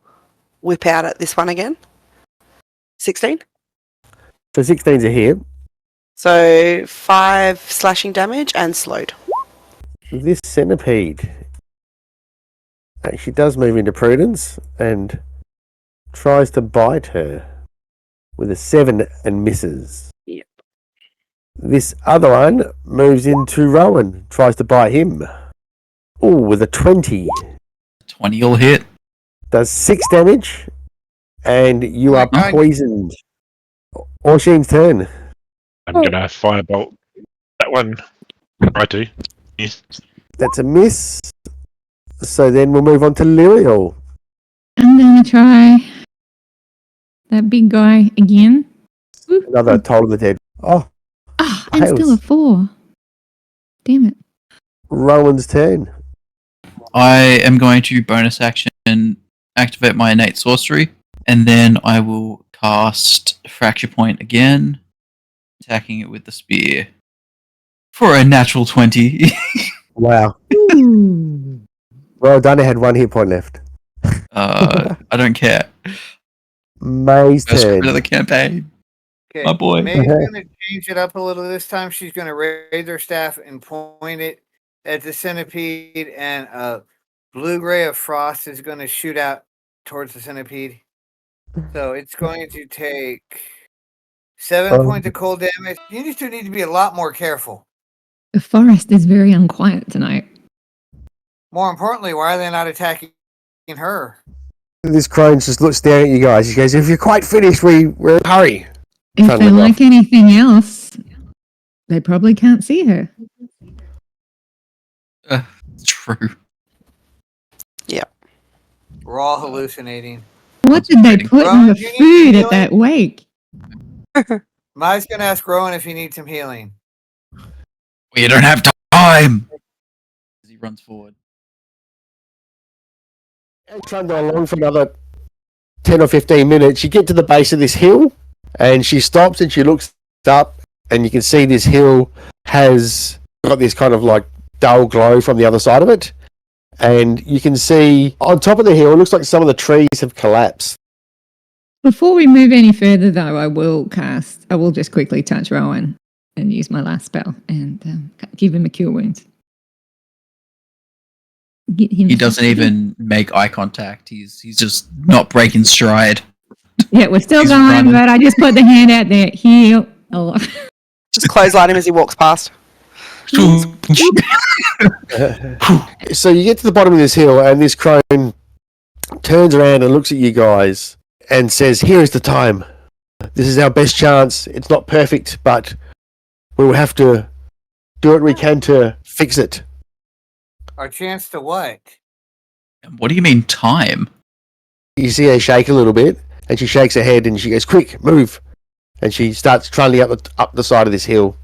whip out at this one again. 16. So 16's a hit. So 5 slashing damage and slowed. This centipede actually does move into Prudence and tries to bite her with a 7 and misses. Yep. This other one moves into Rowan, tries to bite him. Oh, with a 20. 20 will hit. Does 6 damage, and you are God. poisoned. Orsheen's turn. I'm going to Firebolt that one. Try to. Yes. That's a miss. So then we'll move on to Lyriel. I'm going to try that big guy again. Another Toll of the Dead. Oh, Ah, and still a Tails. 4. Damn it. Rowan's turn. I am going to bonus action activate my innate sorcery, and then I will cast Fracture Point again, attacking it with the spear for a natural 20. Wow. Well done, it had 1 hit point left. I don't care. May's First crit of turn. the campaign. Okay. My boy. May's going to change it up a little this time. She's going to raise her staff and point it at the centipede, and a blue ray of frost is going to shoot out towards the centipede. So it's going to take 7 points of cold damage. You just need to be a lot more careful. The forest is very unquiet tonight. More importantly, why are they not attacking her? This crone just looks staring at you guys. She goes, if you're quite finished, we're in a hurry. If Trying to they look like off. anything else, they probably can't see her. True. We're all hallucinating. What did they put in Rowan, the do you need food healing? at that wake? Mai's going to ask Rowan if he needs some healing. We don't have time. As he runs forward. And trundle along for another 10 or 15 minutes. You get to the base of this hill, and she stops and she looks up, and you can see this hill has got this kind of like dull glow from the other side of it. And you can see on top of the hill, it looks like some of the trees have collapsed. Before we move any further, though, I will just quickly touch Rowan and use my last spell and give him a cure wounds. Get him. He doesn't even make eye contact. He's just not breaking stride. Yeah, we're still He's going, running. but I just put the hand out there. Heal. Oh. Just clothesline him as he walks past. So you get to the bottom of this hill, and this crone turns around and looks at you guys and says, here is the time. This is our best chance. It's not perfect, but we will have to do what we can to fix it. Our chance to what? What do you mean time? You see her shake a little bit, and she shakes her head, and she goes, quick, move. And she starts trundling up the side of this hill.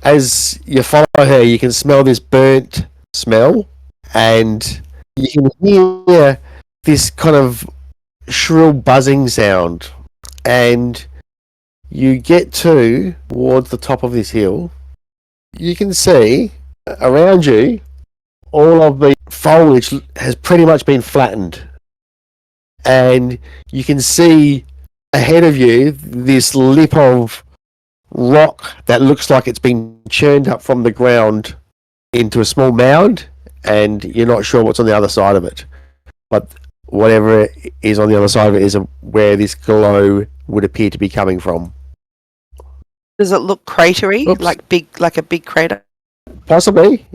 As you follow her, you can smell this burnt smell, and you can hear this kind of shrill buzzing sound. And you get towards the top of this hill. You can see around you, all of the foliage has pretty much been flattened. And you can see ahead of you this lip of rock that looks like it's been churned up from the ground into a small mound, and you're not sure what's on the other side of it. But whatever is on the other side of it is where this glow would appear to be coming from. Does it look cratery? Oops. Like a big crater? Possibly.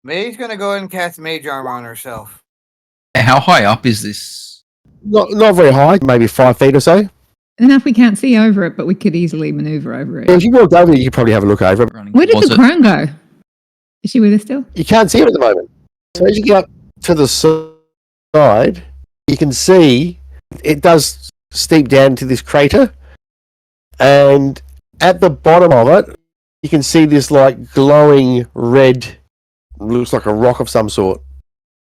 May's going to go ahead and cast Mage Armor on herself. How high up is this? Not very high, maybe 5 feet or so. Enough we can't see over it, but we could easily maneuver over it. If you walked over, you could probably have a look over it. Running Where did towards the it? crone go? Is she with us still? You can't see it at the moment. So as you get up to the side, you can see it does steep down into this crater, and at the bottom of it, you can see this like glowing red, looks like a rock of some sort,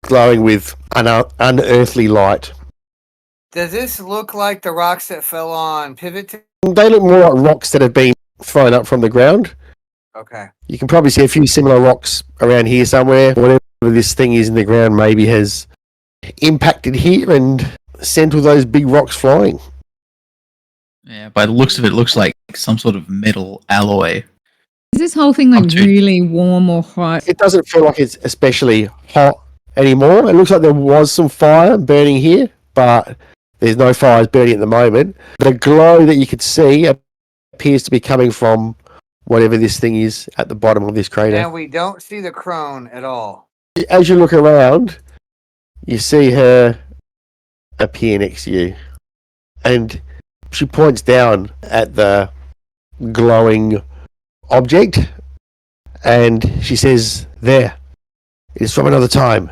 glowing with an unearthly light. Does this look like the rocks that fell on Pivot? They look more like rocks that have been thrown up from the ground. Okay. You can probably see a few similar rocks around here somewhere. Whatever this thing is in the ground maybe has impacted here and sent all those big rocks flying. Yeah, by the looks of it, it looks like some sort of metal alloy. Is this whole thing like Up to- really warm or hot? It doesn't feel like it's especially hot anymore. It looks like there was some fire burning here, but there's no fires burning at the moment. The glow that you could see appears to be coming from whatever this thing is at the bottom of this crater. And we don't see the crone at all. As you look around, you see her appear next to you. And she points down at the glowing object, and she says, there, it's from another time.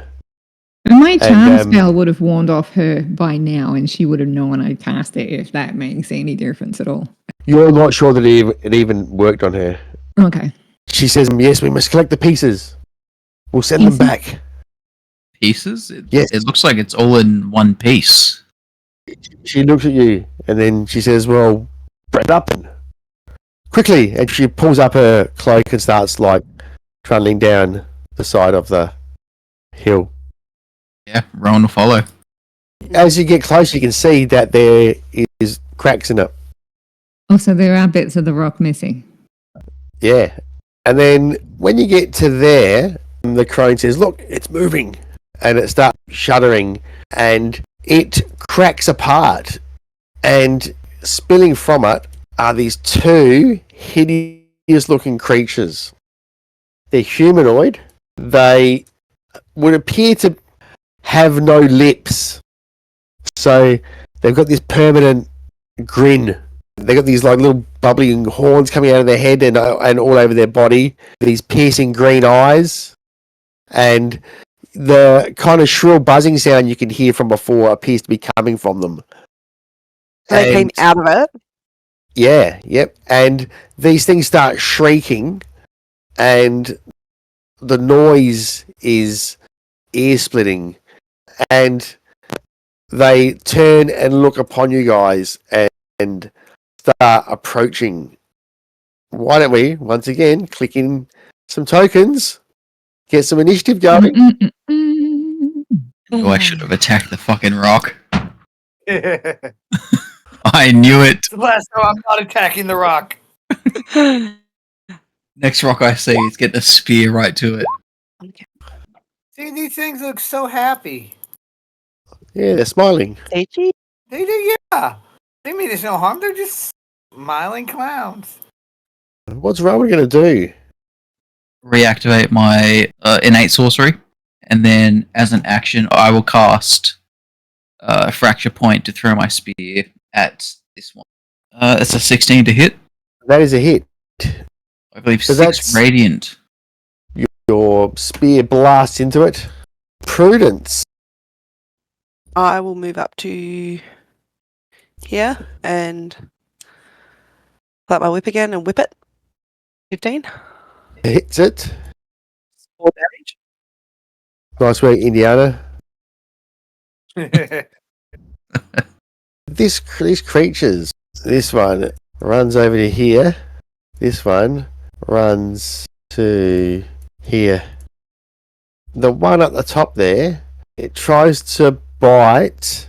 And my charm And, spell would have warned off her by now, and she would have known I cast it, if that makes any difference at all. You're not sure that it even worked on her. Okay. She says, yes, we must collect the pieces. We'll send them back. Pieces? Yes. It looks like it's all in one piece. She looks at you and then she says, well, break it up and quickly. And she pulls up her cloak and starts like trundling down the side of the hill. Yeah, Rowan will follow. As you get close, you can see that there is cracks in it. Also, there are bits of the rock missing. Yeah. And then when you get to there, the crone says, look, it's moving. And it starts shuddering and it cracks apart. And spilling from it are these two hideous looking creatures. They're humanoid. They would appear to have no lips. So they've got this permanent grin. They've got these like little bubbling horns coming out of their head and all over their body. These piercing green eyes. And the kind of shrill buzzing sound you can hear from before appears to be coming from them. They came out of it. Yeah, yep. And these things start shrieking and the noise is ear-splitting. And they turn and look upon you guys and start approaching. Why don't we, once again, click in some tokens, get some initiative going? Oh, I should have attacked the fucking rock. I knew it. Last time I'm not attacking the rock. Next rock I see is getting a spear right to it. See, these things look so happy. Yeah, they're smiling. They do, yeah. They mean there's no harm. They're just smiling clowns. What's Rowan going to do? Reactivate my innate sorcery, and then as an action, I will cast a fracture point to throw my spear at this one. It's a 16 to hit. That is a hit. I believe So 6 that's- radiant. Your spear blasts into it. Prudence. I will move up to here and pull out my whip again and whip it. 15. Hits it. 4 damage. Nice work, Indiana. These creatures. This one runs over to here. This one runs to here. The one at the top there, it tries to bite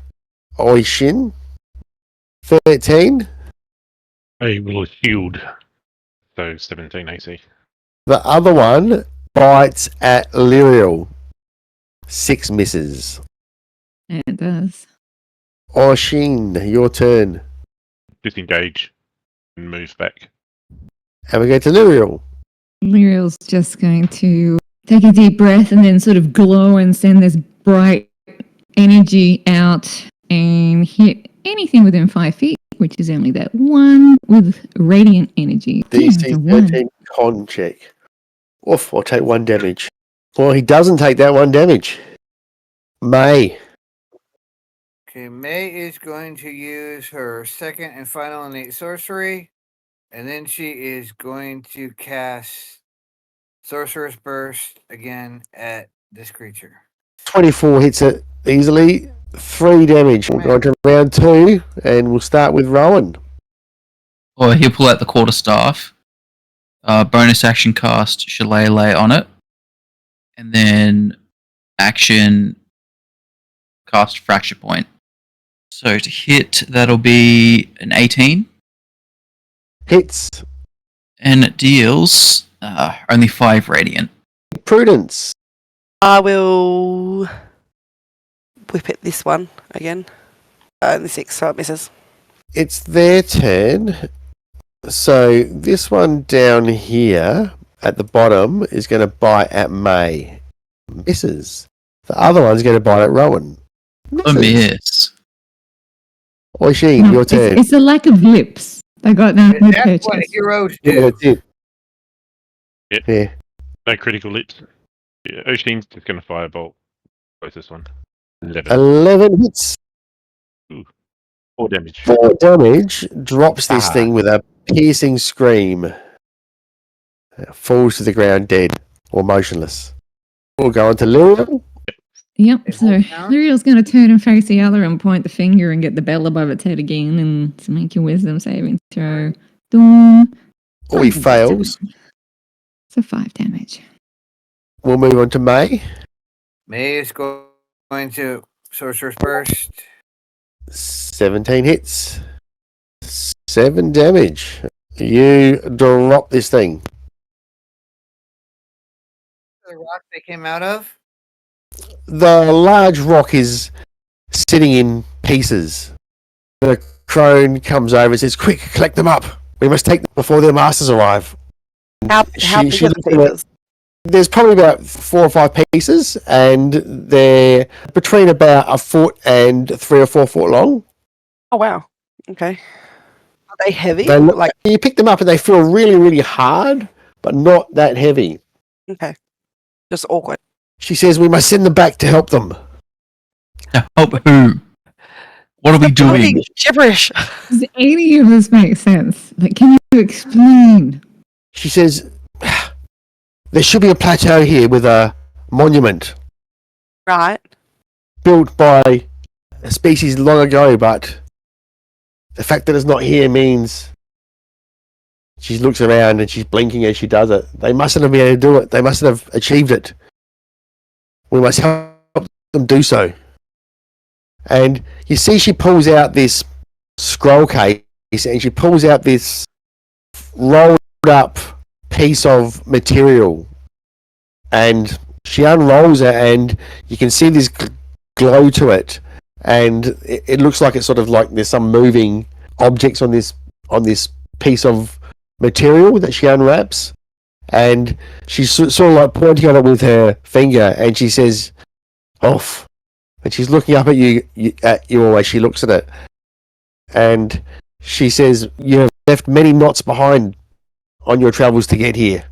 Oishin. 13. I will shield. So 17 AC. The other one bites at Lyriel. 6 misses. Yeah, it does. Oishin, your turn. Disengage and move back. And we go to Lyriel. Lyriel's just going to take a deep breath and then sort of glow and send this bright energy out and hit anything within 5 feet, which is only that one with radiant energy. Yeah, it's DC a one. 13 con check. Oof, I'll take 1 damage. Well, he doesn't take that 1 damage. May. Okay, May is going to use her second and final innate sorcery, and then she is going to cast Sorcerer's Burst again at this creature. 24 hits it easily. 3 damage. We'll go to round 2, and we'll start with Rowan. Or he'll pull out the quarterstaff. Bonus action cast Shillelagh on it. And then action cast Fracture Point. So to hit, that'll be an 18. Hits. And it deals only 5 radiant. Prudence. I will whip it this one again. The 6, so it misses. It's their turn. So this one down here at the bottom is going to bite at May. Misses. The other one's going to bite at Rowan. A miss. Oishin, No, your turn. it's a lack of lips. They got no That's what purchase. heroes Yeah, do. that's it. Yep. Yeah. No critical lips. Yeah, Oshin's just going to firebolt. What's this one? 11. 11 hits. 4 damage. 4 damage. Drops this Ah. thing with a piercing scream. Falls to the ground dead or motionless. We'll go on to Lil. Yep. It So holds down. Luriel's going to turn and face the other and point the finger and get the bell above its head again and to make your wisdom saving throw. Dawn. Or he fails. So 5 damage. We'll move on to May. May is going to Sorcerer's Burst. 17 hits. 7 damage. You drop this thing. The rock they came out of. The large rock is sitting in pieces. The crone comes over and says, "Quick, collect them up. We must take them before their masters arrive." How big are the looks at it. pieces? There's probably about 4 or 5 pieces, and they're between about a foot and 3 or 4 foot long. Oh wow. Okay. Are they heavy? They look, Like you pick them up and they feel really, really hard, but not that heavy. okay. Just awkward. She says, "We must send them back to help them." To help who? What are we doing? Gibberish. Does any of this make sense? Like, can you explain? She says, "There should be a plateau here with a monument Right. built by a species long ago, but the fact that it's not here means..." She looks around and she's blinking as she does it. "They mustn't have been able to do it. They mustn't have achieved it. We must help them do so." And you see she pulls out this scroll case and she pulls out this rolled up piece of material. And she unrolls it and you can see this glow to it. And it looks like it's sort of like there's some moving objects on this piece of material that she unwraps. And she's sort of like pointing at it with her finger and she says, "Off." And she's looking up at you all as she looks at it. And she says, "You have left many knots behind on your travels to get here.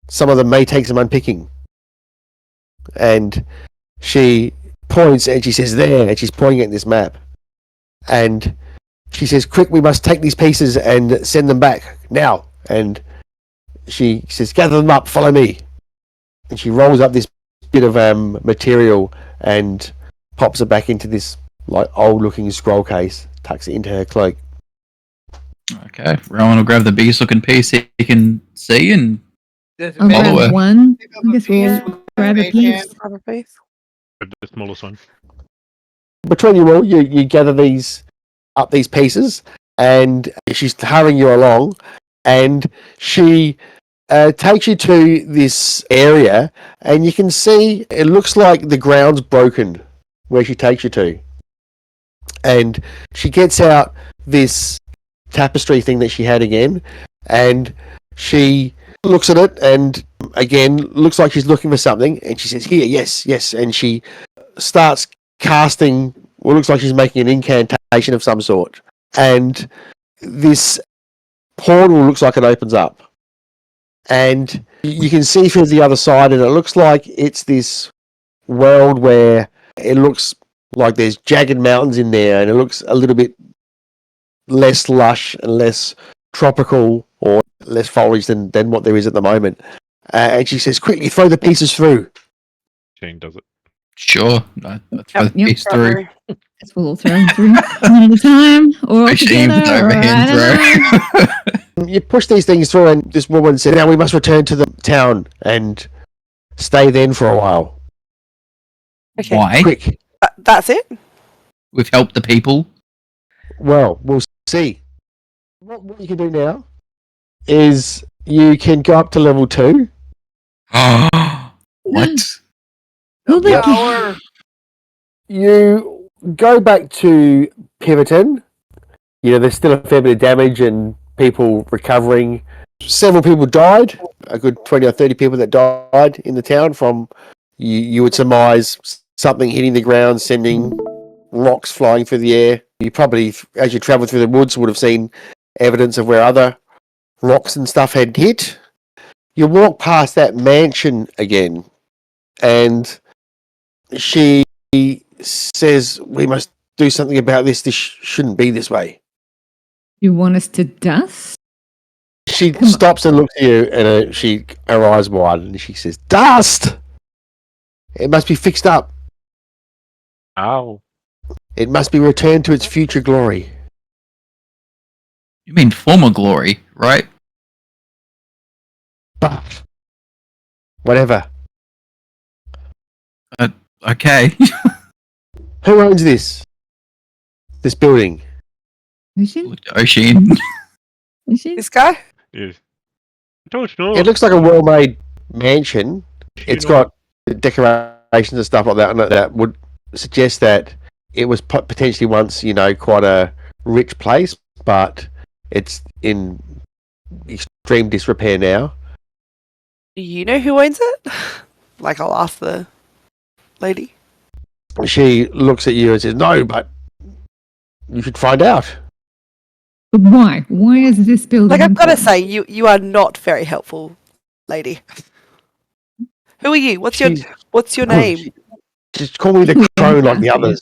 Some of them may take some unpicking." And she points and she says, "There," and she's pointing at this map. And she says, "Quick, we must take these pieces and send them back now." And she says, "Gather them up, follow me." And she rolls up this bit of material and pops it back into this like old looking scroll case, tucks it into her cloak. Okay, Rowan will grab the biggest looking piece he can see and Does I'll May Follow grab her. one. pick up I a guess piece? we'll grab a May piece. can? Other face. The smallest one. Between you all, you gather these pieces, and she's hurrying you along, and she takes you to this area, and you can see it looks like the ground's broken where she takes you to. And she gets out this tapestry thing that she had again, and she looks at it, and again looks like she's looking for something, and she says, "Here, yes," and she starts casting what looks like she's making an incantation of some sort, and this portal looks like it opens up, and you can see through the other side, and it looks like it's this world where it looks like there's jagged mountains in there, and it looks a little bit less lush and less tropical or less foliage than what there is at the moment. And she says, "Quickly throw the pieces through." Shane does it. sure, I throw the Yep. piece through. Guess we'll throw them through one at a time or Shane together. with Or overhand I don't know. throw. You push these things through, and this woman said, "Now we must return to the town and stay then for a while. Okay. Why? Quick." That's it. We've helped the people. Well, we'll see. What you can do now is you can go up to level 2. What? Who'll they Power. You go back to Piverton. You know, there's still a fair bit of damage and people recovering. Several people died, a good 20 or 30 people that died in the town from, you would surmise, something hitting the ground, sending rocks flying through the air. You probably, as you travel through the woods, would have seen evidence of where other rocks and stuff had hit. You walk past that mansion again, and she says, "We must do something about this. This shouldn't be this way." You want us to dust? She Come on. stops and looks at you, and her eyes widen, and she says, "Dust!" It must be fixed up. Ow. It must be returned to its future glory. You mean former glory, right? But whatever. Okay. Who owns this? This building? Ocean? Look to Oshin. Ocean? This guy? Yes. I don't know. It looks like a well-made mansion. It's got decorations and stuff like that, and that would suggest that it was potentially once, quite a rich place, but it's in extreme disrepair now. Do you know who owns it? Like, I'll ask the lady. She looks at you and says, "No, but you should find out." But why? Why is this building Like, I've got to important? say, you are not very helpful, lady. Who are you? What's your name? Just call me the crone like the others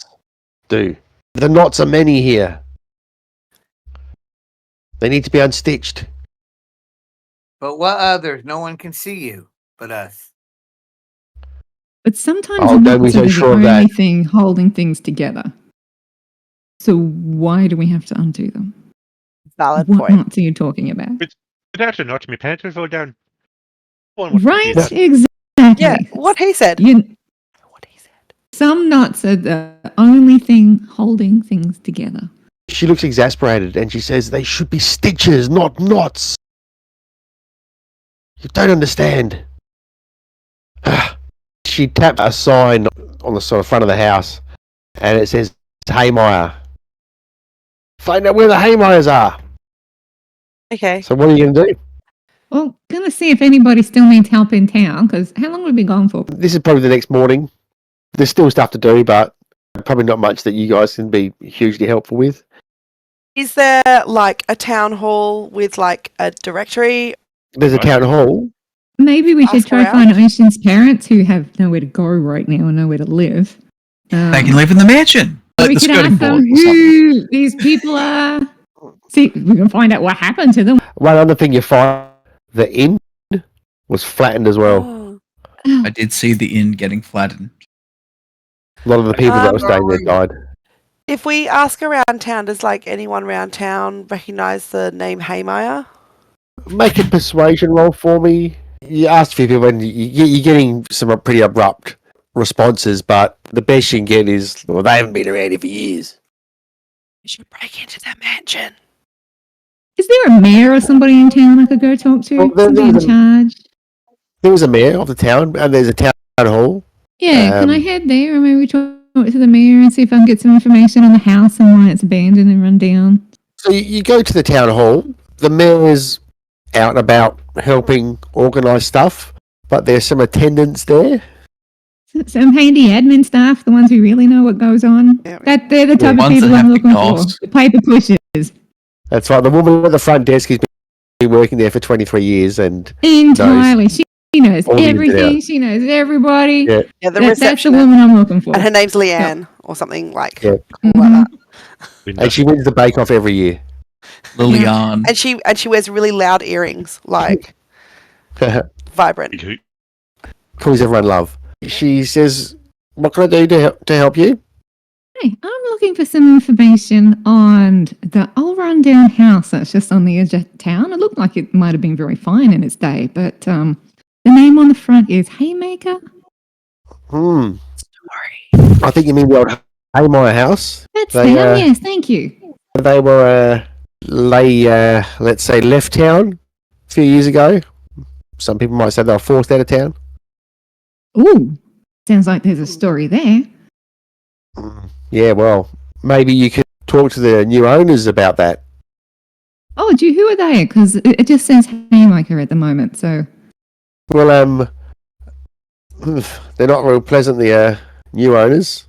do. The knots are many here. They need to be unstitched. But what others? No one can see you but us. But sometimes Oh, the don't be knots so are the sure of only that. thing holding things together. So why do we have to undo them? Valid What point. knots are you talking about? It's actually not my pants are all down. One was Right, confused. exactly. Yeah, what he said. What he said. Some knots are the only thing holding things together. She looks exasperated and she says, "They should be stitches, not knots. You don't understand." She tapped a sign on the sort of front of the house and it says, "Haymeyer. Find out where the Haymeyers are." Okay. So what are you going to do? Well, gonna see if anybody still needs help in town, because how long have we been gone for? This is probably the next morning. There's still stuff to do, but probably not much that you guys can be hugely helpful with. Is there like a town hall with like a directory? There's a town hall. Maybe we should Ask try around? find Ocean's parents who have nowhere to go right now and nowhere to live. They can live in the mansion. So Like we the could skirting ask them board or something. who these people are. See, we can find out what happened to them. One other thing you find, the inn was flattened as well. Oh. I did see the inn getting flattened. A lot of the people that were Um, staying there died. If we ask around town, does like anyone around town recognize the name Haymeyer? Make a persuasion roll for me. You asked a few people and you're getting some pretty abrupt responses, but the best you can get is, well, they haven't been around here for years. We should break into their mansion. Is there a mayor or somebody in town I could go talk to? Well, Somebody in charge? There was a mayor of the town, and there's a town hall. Yeah, can I head there and maybe talk to the mayor and see if I can get some information on the house and why it's abandoned and run down? So you go to the town hall. The mayor's out and about helping organise stuff, but there's some attendants there. Some handy admin staff, the ones who really know what goes on. Yeah. That they're the type of Ones that people I'm have to looking for. goss. The paper pushers. That's right. The woman at the front desk has been working there for 23 years, and Entirely. She knows All the ins and everything. outs. She knows everybody. Yeah. Yeah, the That's the receptionist. woman I'm looking for. And her name's Leanne or something like, Yeah. cool Mhm. like and she wins the Bake Off every year. Liliane. that. And she wears really loud earrings, like vibrant. Calls everyone love. She says, "What can I do to help you?" Hey, I'm looking for some information on the old rundown house that's just on the edge of town. It looked like it might have been very fine in its day, but the name on the front is Haymaker. I think you mean the old Haymeyer house. That's They, them. Yes, thank you. They were let's say, left town a few years ago. Some people might say they were forced out of town. Ooh, sounds like there's a story there. Yeah, well, maybe you could talk to the new owners about that. Oh, who are they? Because it just says Haymaker at the moment. So Well, they're not real pleasant, the new owners.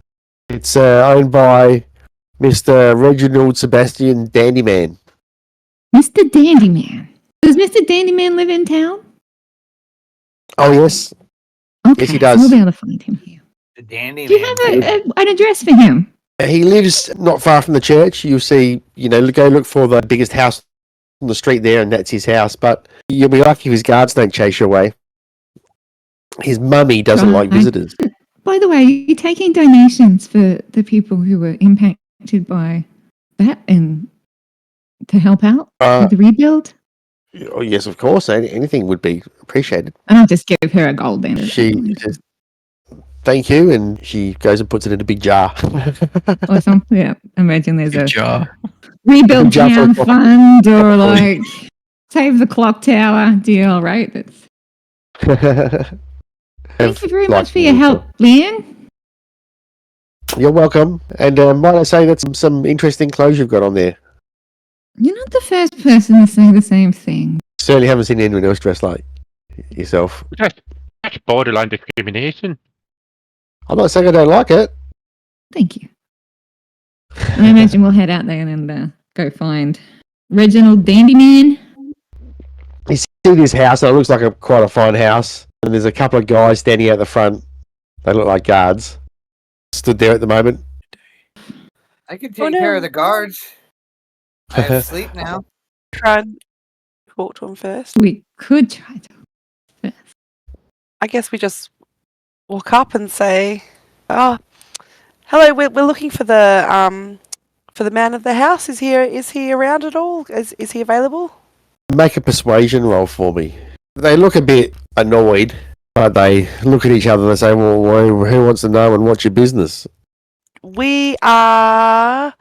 It's owned by Mr. Reginald Sebastian Dandyman. Mr. Dandyman. Does Mr. Dandyman live in town? Oh, yes. Okay, Yes, he so does. we'll be able to find him here. The dandy Do you man. have an address for him? He lives not far from the church. You'll see, go look for the biggest house on the street there, and that's his house. But you'll be lucky if his guards don't chase you away. His mummy doesn't like Right. visitors. By the way, are you taking donations for the people who were impacted by that and to help out with the rebuild? Oh, yes, of course. Anything would be appreciated. And I'll just give her a gold then. She says, thank you, and she goes and puts it in a big jar. Or something. Yeah, imagine there's a jar. rebuild Jar for a town clock. fund or like save the clock tower deal, right? That's. Thank you very much for your help, Leanne. You're welcome. And might I say that's some interesting clothes you've got on there. You're not the first person to say the same thing. Certainly haven't seen anyone else dressed like yourself. That's borderline discrimination. I'm not saying I don't like it. Thank you. And I imagine we'll head out there and go find Reginald Dandyman. You see this house, and it looks like quite a fine house. And there's a couple of guys standing out the front. They look like guards. Stood there at the moment. I can take care of the guards. I have sleep now. Try and talk to him first. We could try to. I guess we just walk up and say, "Oh, hello. We're looking for the man of the house. Is he around at all? Is he available?" Make a persuasion roll for me. They look a bit annoyed, but they look at each other and they say, well, who wants to know and what's your business? We are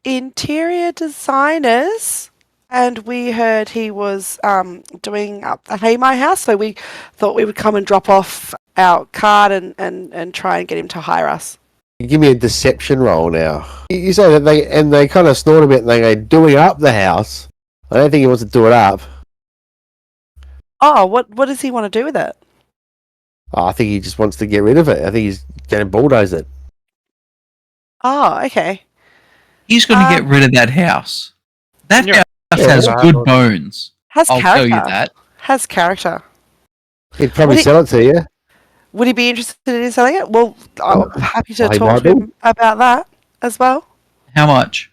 interior designers, and we heard he was doing up the Haymai house, so we thought we would come and drop off our card and try and get him to hire us. Give me a deception roll now. You say that they kind of snort a bit and they go, doing up the house. I don't think he wants to do it up. Oh, what does he want to do with it? Oh, I think he just wants to get rid of it. I think he's going to bulldoze it. Oh, okay. He's going to get rid of that house. That house has Yeah. good bones. Has I'll character. tell you that. Has character. He'd probably Would he- sell it to you. Would he be interested in selling it? Well, I'm happy to He talk might to be. him about that as well. How much?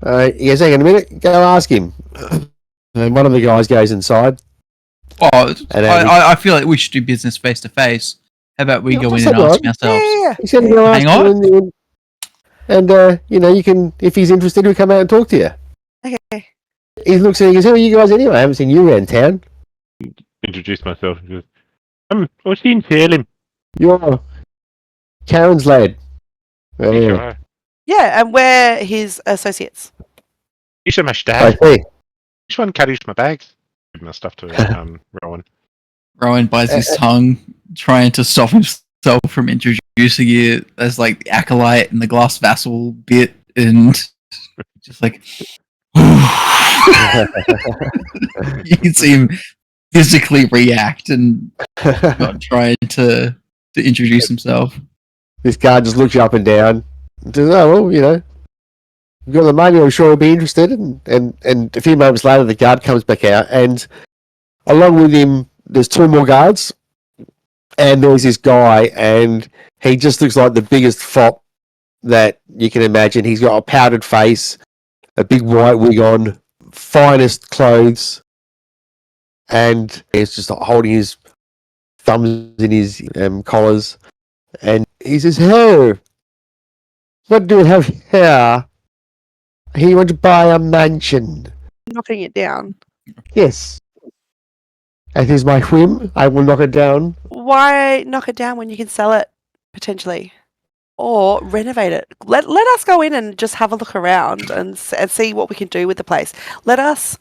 Yes, hang on a minute. Go ask him. And one of the guys goes inside. Oh, And I feel like we should do business face to face. How about we Yeah, go in just and hang ask on. ourselves? Yeah. He's going to go ask Hang him. And you can, if he's interested, he'll come out and talk to you. Okay. He looks at you and goes, who are you guys anyway? I haven't seen you around town. Introduce myself and goes, I've seen Salem. You're Karen's lad. Yeah. Yeah, and we're his associates. He's my I dad. see. Which one carries my bags? Give my stuff to Rowan. Rowan bites his tongue, trying to stop himself from introducing it as like the acolyte and the glass vassal bit, and just like you can see him physically react and not trying to introduce himself. This guy just looks you up and down. Says, oh, well, you've got the money, I'm sure he'll be interested. And a few moments later, the guard comes back out, and along with him, there's two more guards, and there's this guy, and he just looks like the biggest fop that you can imagine. He's got a powdered face, a big white wig on, finest clothes, and he's just holding his thumbs in his collars, and he says, "Hey, what do you have here? He wants to buy a mansion." Knocking it down. Yes. It is my whim. I will knock it down. Why knock it down when you can sell it potentially, or renovate it? Let us go in and just have a look around and see what we can do with the place. Let us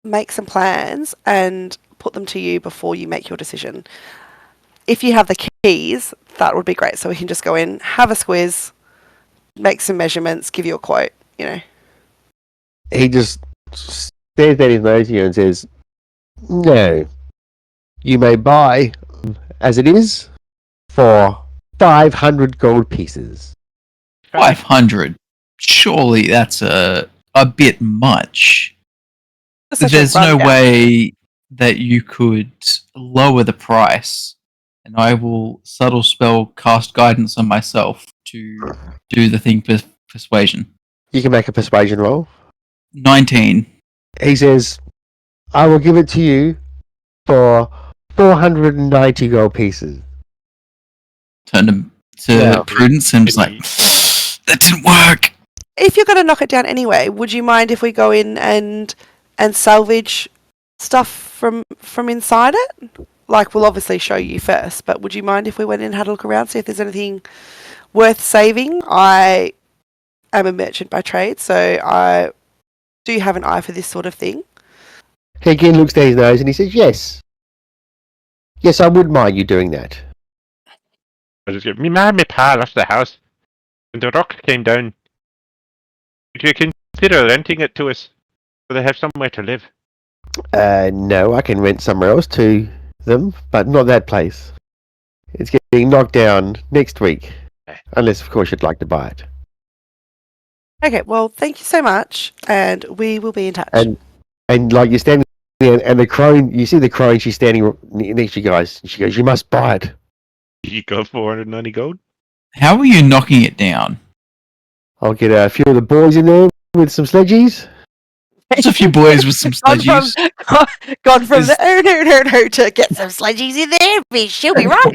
make some plans and put them to you before you make your decision. If you have the keys, that would be great. So we can just go in, have a squiz, make some measurements, give you a quote. He just stares at his nose here and says, "No. You may buy as it is for 500 gold pieces." 500. Surely that's a bit much. That's such a There's no rundown. way that you could lower the price, and I will subtle spell cast guidance on myself to do the thing persuasion. You can make a persuasion roll. 19. He says, "I will give it to you for 490 gold pieces." turned to Yeah. Prudence and was like, that didn't work. If you're going to knock it down anyway, would you mind if we go in and salvage stuff from inside it? Like, we'll obviously show you first, but would you mind if we went in and had a look around, see if there's anything worth saving? I am a merchant by trade, so I do have an eye for this sort of thing. He again looks down his nose and he says, yes. Yes, I would mind you doing that. I just go, me man and my pa lost the house. And the rock came down. Would you consider renting it to us? So they have somewhere to live. No, I can rent somewhere else to them, but not that place. It's getting knocked down next week. Unless, of course, you'd like to buy it. Okay, well, thank you so much, and we will be in touch. And like you're standing there, and the crone, you see the crone, she's standing next to you guys, and she goes, you must buy it. You got 490 gold? How are you knocking it down? I'll get a few of the boys in there with some sledgies. There's a few boys with some sledgies. Gone from the no to get some sledgies in there, bitch. She'll be right.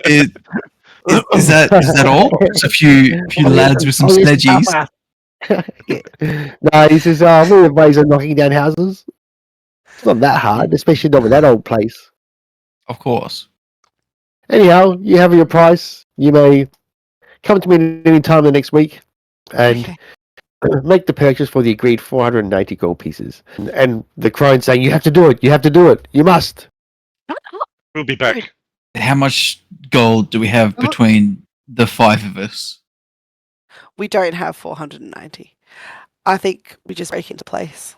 Is that all? Just a few lads with some sledgies. No, he says, we have ways of knocking down houses. It's not that hard, especially not with that old place. Of course. Anyhow, you have your price. You may come to me at any time the next week and make the purchase for the agreed 480 gold pieces. And the crone saying, you have to do it. You have to do it. You must. We'll be back. How much gold do we have between the 5 of us? We don't have 490. I think we just break into place.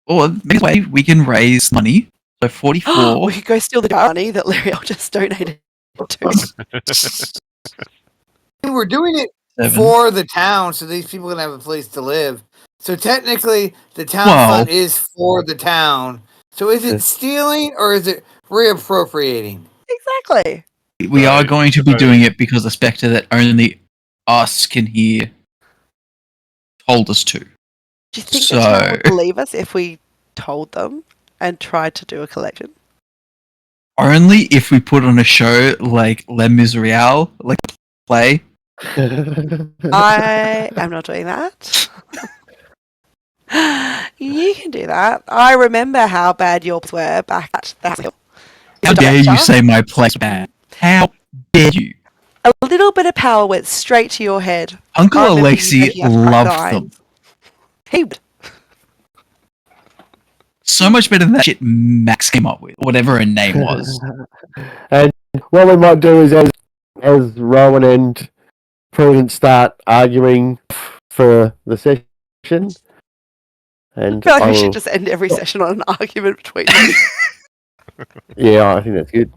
Or maybe we can raise money. So 44. We could go steal the money that L'Oreal just donated to us. We're doing it 7. for the town, so these people can have a place to live. So technically, the town fund is for the town. So is it stealing or is it reappropriating? Exactly. We are going to be doing it because the spectre that only us can hear told us to. Do you think the town would believe us if we told them and tried to do a collection? Only if we put on a show like Les Miserables, like play. I am not doing that. You can do that. I remember how bad yours were back at the house. How dare you say my play's bad? How dare you? A little bit of power went straight to your head. Uncle Alexi loved them. He would. So much better than that shit Max came up with, whatever her name was. And what we might do is as Rowan and Prudence start arguing for the session. And I feel like we should just end every session on an argument between them. Yeah, I think that's good.